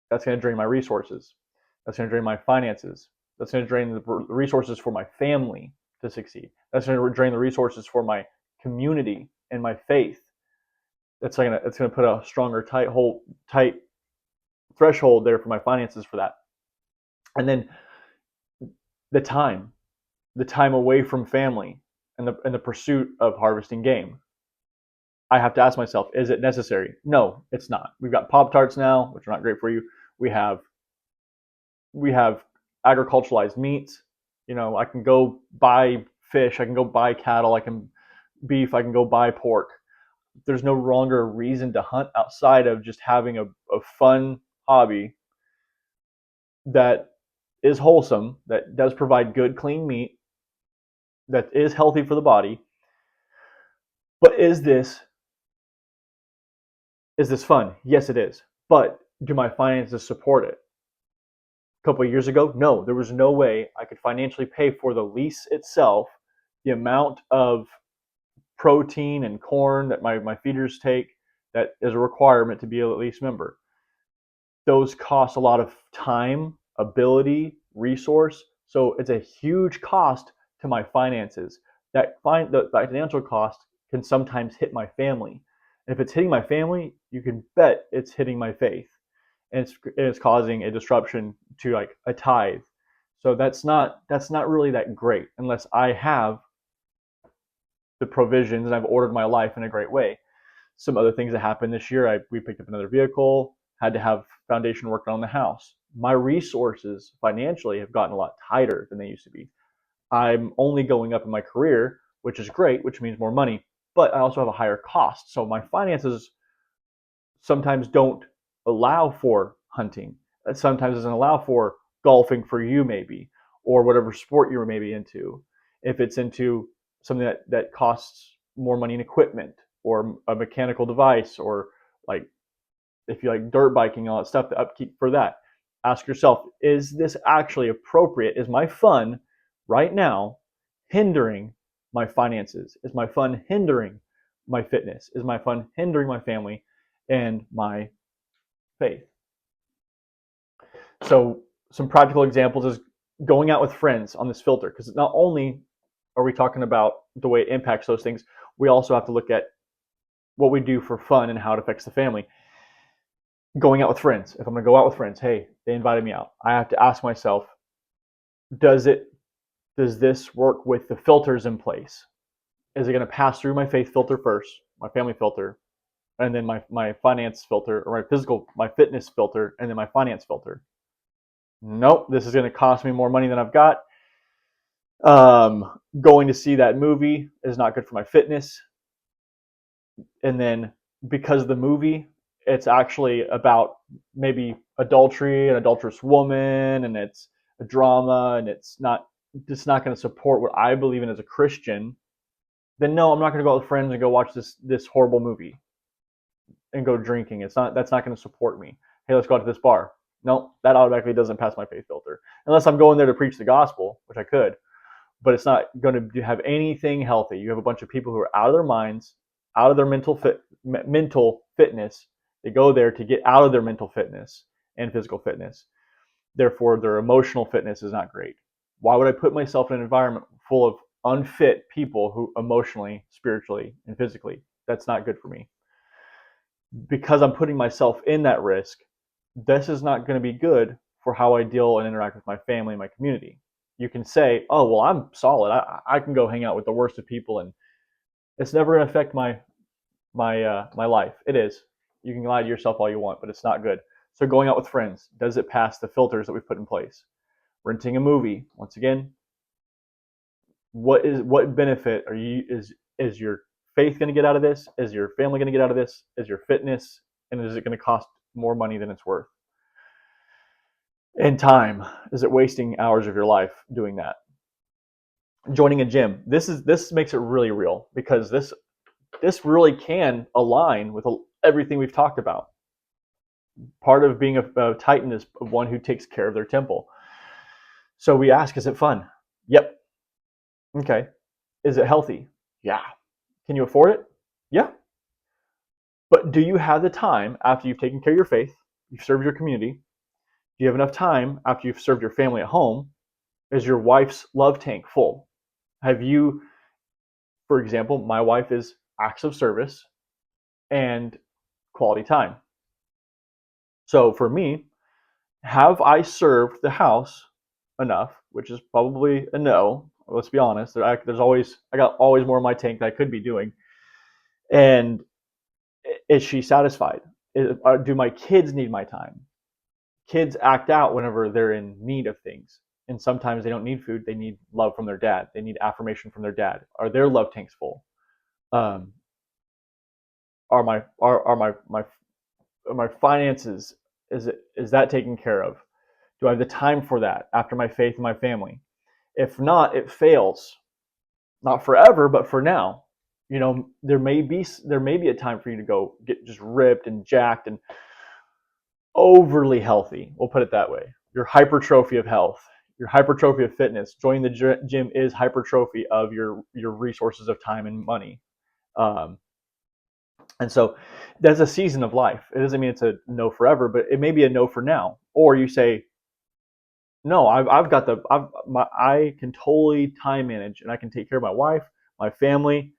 that's going to drain my resources. That's going to drain my finances. That's going to drain the resources for my family to succeed. That's going to drain the resources for my community and my faith. It's going to put a stronger, tight threshold there for my finances for that. And then the time away from family and the pursuit of harvesting game. I have to ask myself, is it necessary? No, it's not. We've got Pop-Tarts now, which are not great for you. We have agriculturalized meats. You know, I can go buy fish, I can go buy cattle, I can go buy pork. There's no longer a reason to hunt outside of just having a fun hobby that is wholesome, that does provide good, clean meat, that is healthy for the body. But is this fun? Yes, it is. But do my finances support it? A couple of years ago, no, there was no way I could financially pay for the lease itself, the amount of protein and corn that my feeders take that is a requirement to be a lease member. Those cost a lot of time, ability, resource. So it's a huge cost to my finances. The financial cost can sometimes hit my family. And if it's hitting my family, you can bet it's hitting my faith. And it's causing a disruption to like a tithe. So that's not really that great unless I have the provisions and I've ordered my life in a great way. Some other things that happened this year, we picked up another vehicle, had to have foundation work on the house. My resources financially have gotten a lot tighter than they used to be. I'm only going up in my career, which is great, which means more money, but I also have a higher cost. So my finances sometimes don't allow for hunting. It sometimes doesn't allow for golfing for you maybe, or whatever sport you're maybe into. If it's into something that costs more money in equipment or a mechanical device, or like if you like dirt biking and all that stuff, the upkeep for that. Ask yourself, is this actually appropriate? Is my fun right now hindering my finances? Is my fun hindering my fitness? Is my fun hindering my family and my faith? So some practical examples is going out with friends on this filter, because not only are we talking about the way it impacts those things, we also have to look at what we do for fun and how it affects the family. Going out with friends. If I'm going to go out with friends, hey, they invited me out. I have to ask myself, does this work with the filters in place? Is it going to pass through my faith filter first, my family filter, and then my finance filter, or my fitness filter, and then my finance filter? Nope, this is going to cost me more money than I've got. Going to see that movie is not good for my fitness. And then because of the movie, it's actually about maybe adultery, an adulterous woman, and it's a drama, and it's not going to support what I believe in as a Christian, then no, I'm not going to go out with friends and go watch this horrible movie and go drinking. That's not going to support me. Hey, let's go out to this bar. No, that automatically doesn't pass my faith filter. Unless I'm going there to preach the gospel, which I could, but it's not going to have anything healthy. You have a bunch of people who are out of their minds, out of their mental fitness. They go there to get out of their mental fitness and physical fitness. Therefore, their emotional fitness is not great. Why would I put myself in an environment full of unfit people who emotionally, spiritually, and physically? That's not good for me. Because I'm putting myself in that risk, this is not going to be good for how I deal and interact with my family and my community. You can say, oh, well, I'm solid. I can go hang out with the worst of people, and it's never going to affect my life. It is. You can lie to yourself all you want, but it's not good. So going out with friends, does it pass the filters that we've put in place? Renting a movie, once again, what benefit is your faith going to get out of this? Is your family going to get out of this? Is your fitness, and is it going to cost more money than it's worth? And time, is it wasting hours of your life doing that? Joining a gym, this makes it really real, because this really can align with everything we've talked about. Part of being a titan is one who takes care of their temple. So we ask, is it fun? Yep. Okay. Is it healthy? Yeah. Can you afford it? Yeah. But do you have the time after you've taken care of your faith, you've served your community? Do you have enough time after you've served your family at home? Is your wife's love tank full? Have you, for example, my wife is acts of service and quality time. So for me, have I served the house enough? Which is probably a no. Let's be honest. I got always more in my tank that I could be doing. And is she satisfied? Do my kids need my time? Kids act out whenever they're in need of things. And sometimes they don't need food. They need love from their dad. They need affirmation from their dad. Are their love tanks full? Um, are my finances, is that taken care of? Do I have the time for that after my faith and my family? If not, it fails. Not forever, but for now. There may be a time for you to go get just ripped and jacked and overly healthy. We'll put it that way. Your hypertrophy of health, your hypertrophy of fitness. Joining the gym is hypertrophy of your resources of time and money. Um, and so that's a season of life. It doesn't mean it's a no forever, but it may be a no for now. Or you say, no, I can totally time manage, and I can take care of my wife, my family,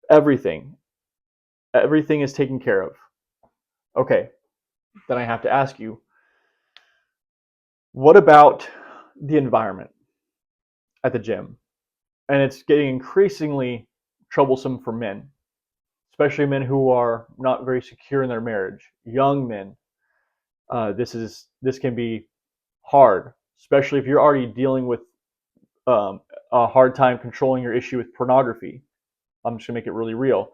everything. Everything is taken care of. Okay, then I have to ask you, what about the environment at the gym? And it's getting increasingly troublesome for men, especially men who are not very secure in their marriage. Young men, this can be hard, especially if you're already dealing with a hard time controlling your issue with pornography. I'm just gonna make it really real.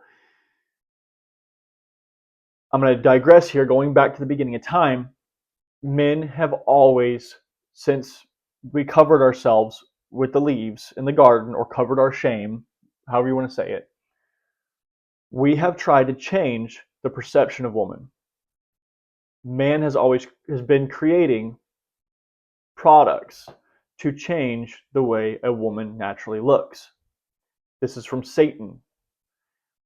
I'm gonna digress here, going back to the beginning of time. Men have always, since we covered ourselves with the leaves in the garden, or covered our shame, however you want to say it, we have tried to change the perception of woman. Man has been creating products to change the way a woman naturally looks. This is from Satan.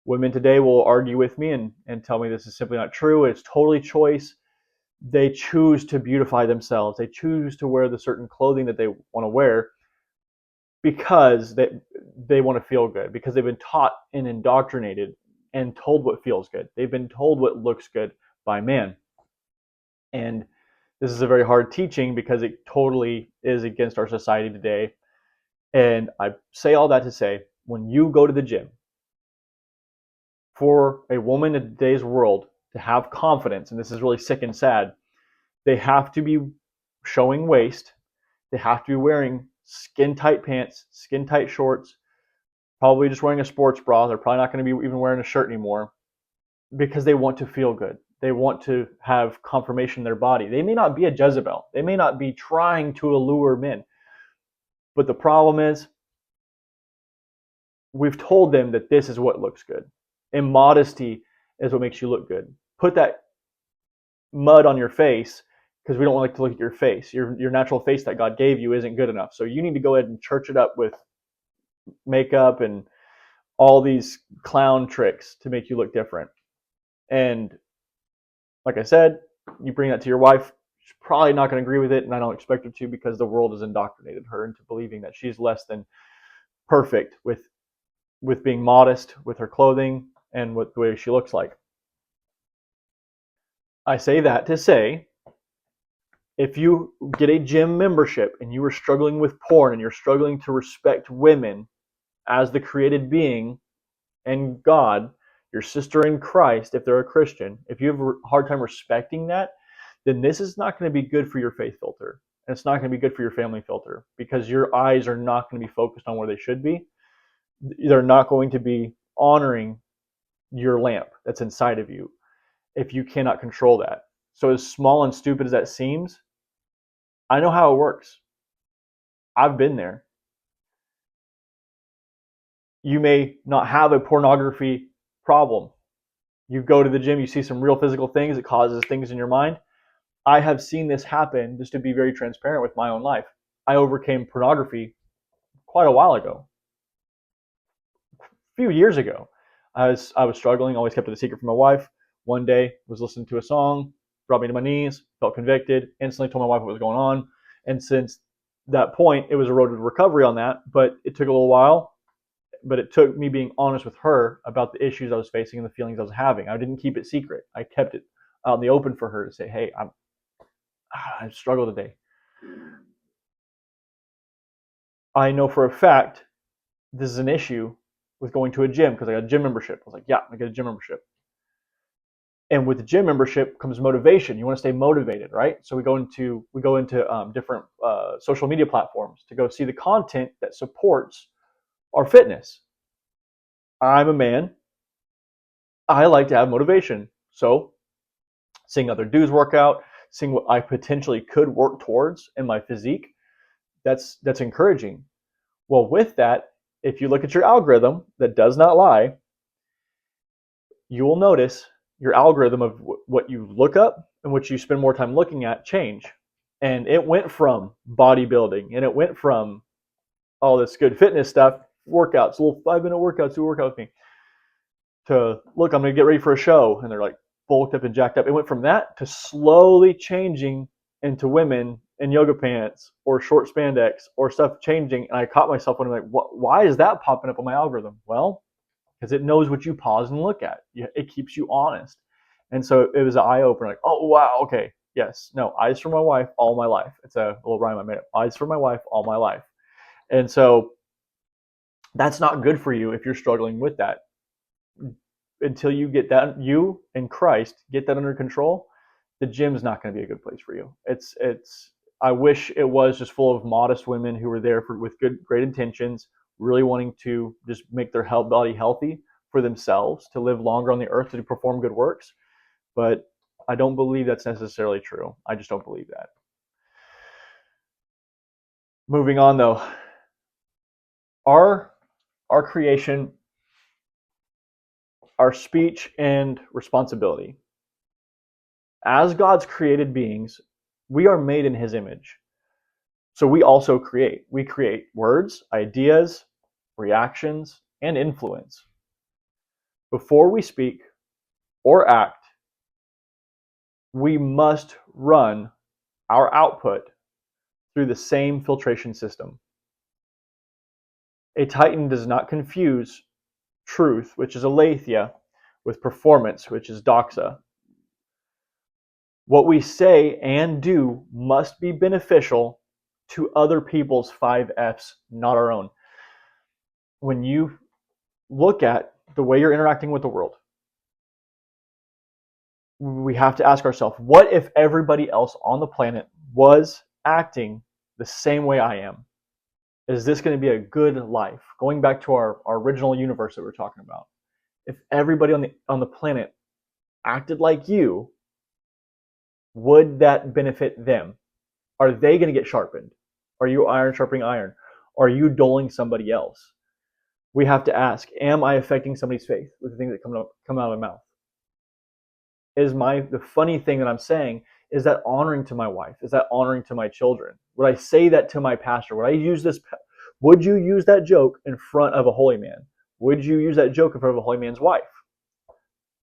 Women today will argue with me and tell me this is simply not true. It's totally choice. They choose to beautify themselves. They choose to wear the certain clothing that they want to wear because they want to feel good, because they've been taught and indoctrinated and told what feels good. They've been told what looks good by man. And this is a very hard teaching because it totally is against our society today. And I say all that to say, when you go to the gym, for a woman in today's world to have confidence, and this is really sick and sad, they have to be showing waist. They have to be wearing skin tight pants, skin tight shorts, probably just wearing a sports bra. They're probably not going to be even wearing a shirt anymore, because they want to feel good. They want to have confirmation in their body. They may not be a Jezebel. They may not be trying to allure men. But the problem is, we've told them that this is what looks good. Immodesty is what makes you look good. Put that mud on your face, because we don't like to look at your face. Your natural face that God gave you isn't good enough. So you need to go ahead and church it up with makeup and all these clown tricks to make you look different. And like I said, you bring that to your wife, she's probably not going to agree with it, and I don't expect her to, because the world has indoctrinated her into believing that she's less than perfect with being modest with her clothing and with the way she looks like. I say that to say, if you get a gym membership and you are struggling with porn and you're struggling to respect women as the created being and God, your sister in Christ, if they're a Christian, if you have a hard time respecting that, then this is not going to be good for your faith filter. And it's not going to be good for your family filter, because your eyes are not going to be focused on where they should be. They're not going to be honoring your lamp that's inside of you if you cannot control that. So as small and stupid as that seems, I know how it works. I've been there. You may not have a pornography problem. You go to the gym, you see some real physical things, it causes things in your mind. I have seen this happen, just to be very transparent with my own life. I overcame pornography quite a while ago, a few years ago. I was struggling, always kept it a secret from my wife. One day, was listening to a song, brought me to my knees, felt convicted, instantly told my wife what was going on. And since that point, it was a road to recovery on that, but it took a little while. But it took me being honest with her about the issues I was facing and the feelings I was having. I didn't keep it secret. I kept it out in the open for her to say, hey, I struggle today. I know for a fact this is an issue with going to a gym because I got a gym membership. I was like, yeah, I got a gym membership. And with the gym membership comes motivation. You want to stay motivated, right? So we go into different social media platforms to go see the content that supports our fitness. I'm a man. I like to have motivation. So seeing other dudes work out, seeing what I potentially could work towards in my physique, that's encouraging. Well, with that, if you look at your algorithm that does not lie, you will notice your algorithm of what you look up and what you spend more time looking at change. And it went from bodybuilding and it went from all this good fitness stuff, workouts, little 5-minute workouts, do a workout with me, to look, I'm going to get ready for a show. And they're like bulked up and jacked up. It went from that to slowly changing into women in yoga pants or short spandex or stuff changing. And I caught myself when I'm like, why is that popping up on my algorithm? Well, because it knows what you pause and look at. It keeps you honest. And so it was an eye opener, like, oh, wow, okay, yes, no, eyes for my wife all my life. It's a little rhyme I made up. Eyes for my wife all my life. And so that's not good for you if you're struggling with that. Until you get that, you and Christ get that under control, the gym's not going to be a good place for you. I wish it was just full of modest women who were there with great intentions, really wanting to just make their body healthy for themselves, to live longer on the earth, to perform good works. But I don't believe that's necessarily true. I just don't believe that. Moving on, though, our creation, our speech, and responsibility. As God's created beings, we are made in His image. So we also create. We create words, ideas, reactions, and influence. Before we speak or act, we must run our output through the same filtration system. A titan does not confuse truth, which is aletheia, with performance, which is doxa. What we say and do must be beneficial to other people's 5 F's, not our own. When you look at the way you're interacting with the world, we have to ask ourselves, what if everybody else on the planet was acting the same way I am? Is this going to be a good life? Going back to our original universe that we're talking about. If everybody on the planet acted like you, would that benefit them? Are they going to get sharpened? Are you iron sharpening iron? Are you dulling somebody else? We have to ask, am I affecting somebody's faith with the things that come out of my mouth? The funny thing that I'm saying, is that honoring to my wife? Is that honoring to my children? Would I say that to my pastor? Would you use that joke in front of a holy man? Would you use that joke in front of a holy man's wife?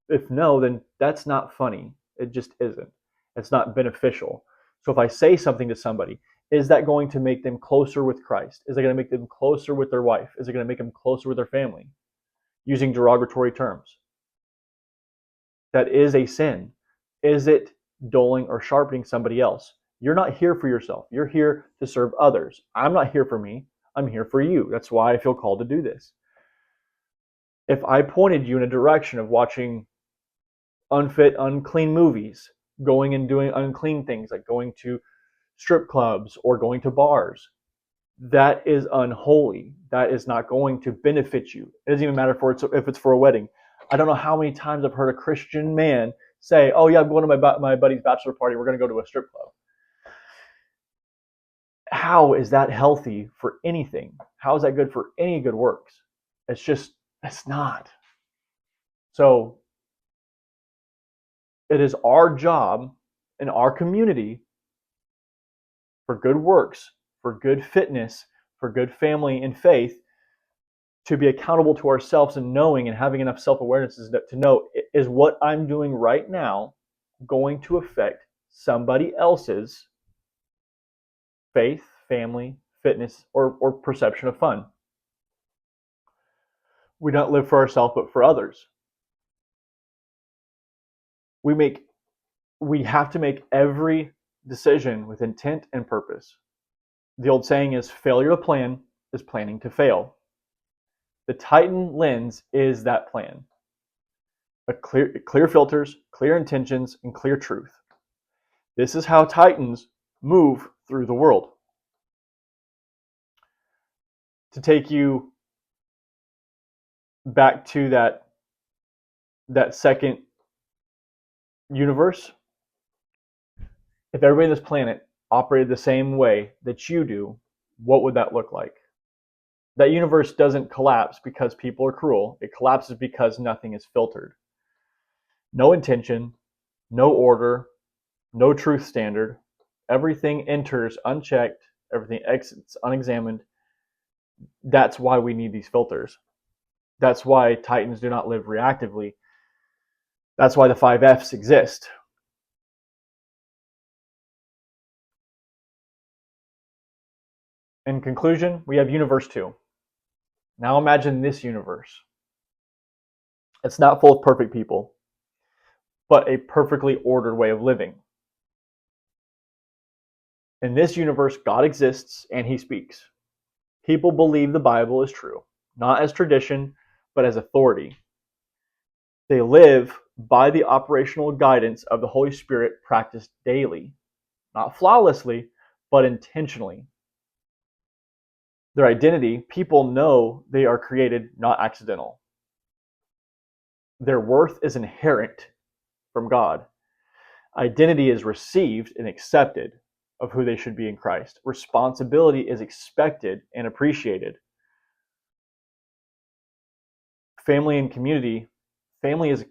If no, then that's not funny. It just isn't. It's not beneficial. So if I say something to somebody, is that going to make them closer with Christ? Is it going to make them closer with their wife? Is it going to make them closer with their family? Using derogatory terms. That is a sin. Is it dulling or sharpening somebody else? You're not here for yourself. You're here to serve others. I'm not here for me. I'm here for you. That's why I feel called to do this. If I pointed you in a direction of watching unfit, unclean movies, going and doing unclean things like going to strip clubs or going to bars, that is unholy. That is not going to benefit you. It doesn't even matter if it's for a wedding. I don't know how many times I've heard a Christian man say, oh yeah, I'm going to my buddy's bachelor party. We're going to go to a strip club. How is that healthy for anything? How is that good for any good works? It's not. So it is our job in our community for good works, for good fitness, for good family and faith, to be accountable to ourselves and knowing and having enough self-awareness to know, is what I'm doing right now going to affect somebody else's faith, family, fitness, or perception of fun? We don't live for ourselves, but for others. We have to make every decision with intent and purpose. The old saying is, failure to plan is planning to fail. The Titan lens is that plan. Clear filters, clear intentions, and clear truth. This is how Titans move through the world. To take you back to that second universe, if everybody on this planet operated the same way that you do, what would that look like? That universe doesn't collapse because people are cruel. It collapses because nothing is filtered. No intention, no order, no truth standard. Everything enters unchecked, everything exits unexamined. That's why we need these filters. That's why Titans do not live reactively. That's why the 5Fs exist. In conclusion, we have universe 2. Now imagine this universe. It's not full of perfect people, but a perfectly ordered way of living. In this universe, God exists and he speaks. People believe the Bible is true, not as tradition, but as authority. They live by the operational guidance of the Holy Spirit practiced daily, not flawlessly, but intentionally. Their identity, people know they are created, not accidental. Their worth is inherent from God. Identity is received and accepted of who they should be in Christ. Responsibility is expected and appreciated. Family and community. Family is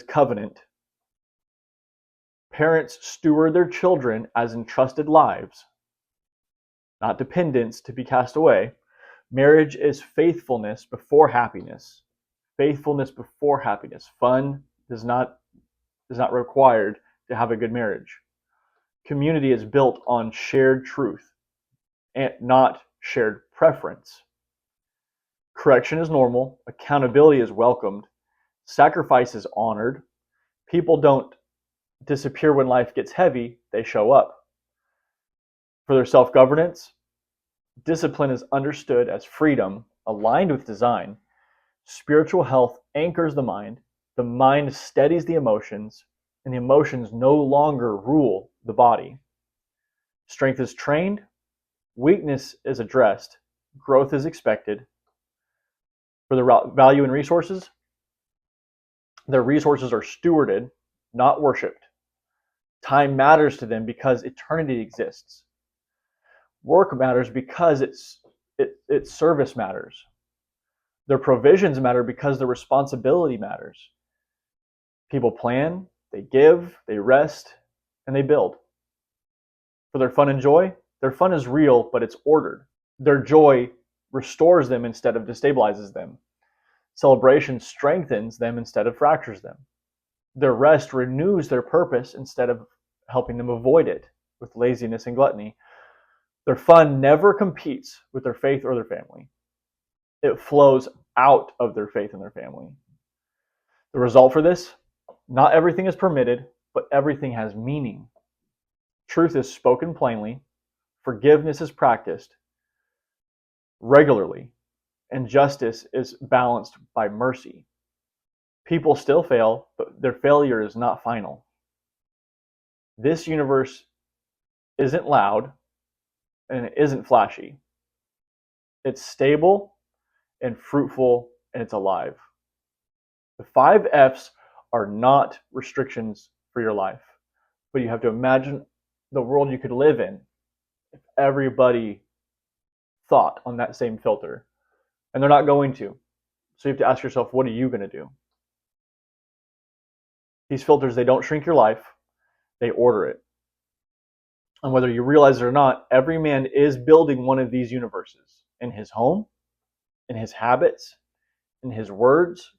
covenant. Parents steward their children as entrusted lives, not dependents to be cast away. Marriage is faithfulness before happiness. Faithfulness before happiness. Fun is not required to have a good marriage. Community is built on shared truth and not shared preference. Correction is normal. Accountability is welcomed. Sacrifice is honored. People don't disappear when life gets heavy, they show up. For their self-governance, discipline is understood as freedom aligned with design. Spiritual health anchors the mind steadies the emotions, and the emotions no longer rule the body. Strength is trained, weakness is addressed, growth is expected. For the value and resources, their resources are stewarded, not worshipped. Time matters to them because eternity exists. Work matters because its service matters. Their provisions matter because their responsibility matters. People plan, they give, they rest, and they build. For their fun and joy, their fun is real, but it's ordered. Their joy restores them instead of destabilizes them. Celebration strengthens them instead of fractures them. Their rest renews their purpose instead of helping them avoid it with laziness and gluttony. Their fun never competes with their faith or their family. It flows out of their faith and their family. The result for this? Not everything is permitted, but everything has meaning. Truth is spoken plainly. Forgiveness is practiced regularly, and justice is balanced by mercy. People still fail, but their failure is not final. This universe isn't loud and it isn't flashy. It's stable and fruitful and it's alive. The 5Fs are not restrictions for your life, but you have to imagine the world you could live in if everybody thought on that same filter, and they're not going to. So you have to ask yourself, what are you going to do? These filters, they don't shrink your life, they order it. And whether you realize it or not, every man is building one of these universes in his home, in his habits, in his words,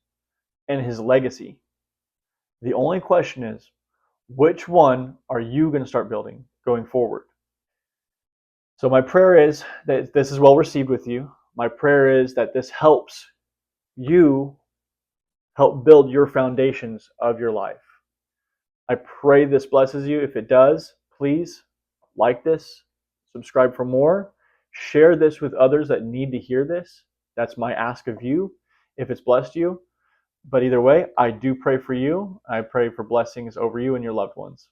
and his legacy. The only question is, which one are you going to start building going forward? So my prayer is that this is well received with you. My prayer is that this helps you help build your foundations of your life. I pray this blesses you. If it does, please like this, subscribe for more, share this with others that need to hear this. That's my ask of you if it's blessed you. But either way, I do pray for you. I pray for blessings over you and your loved ones.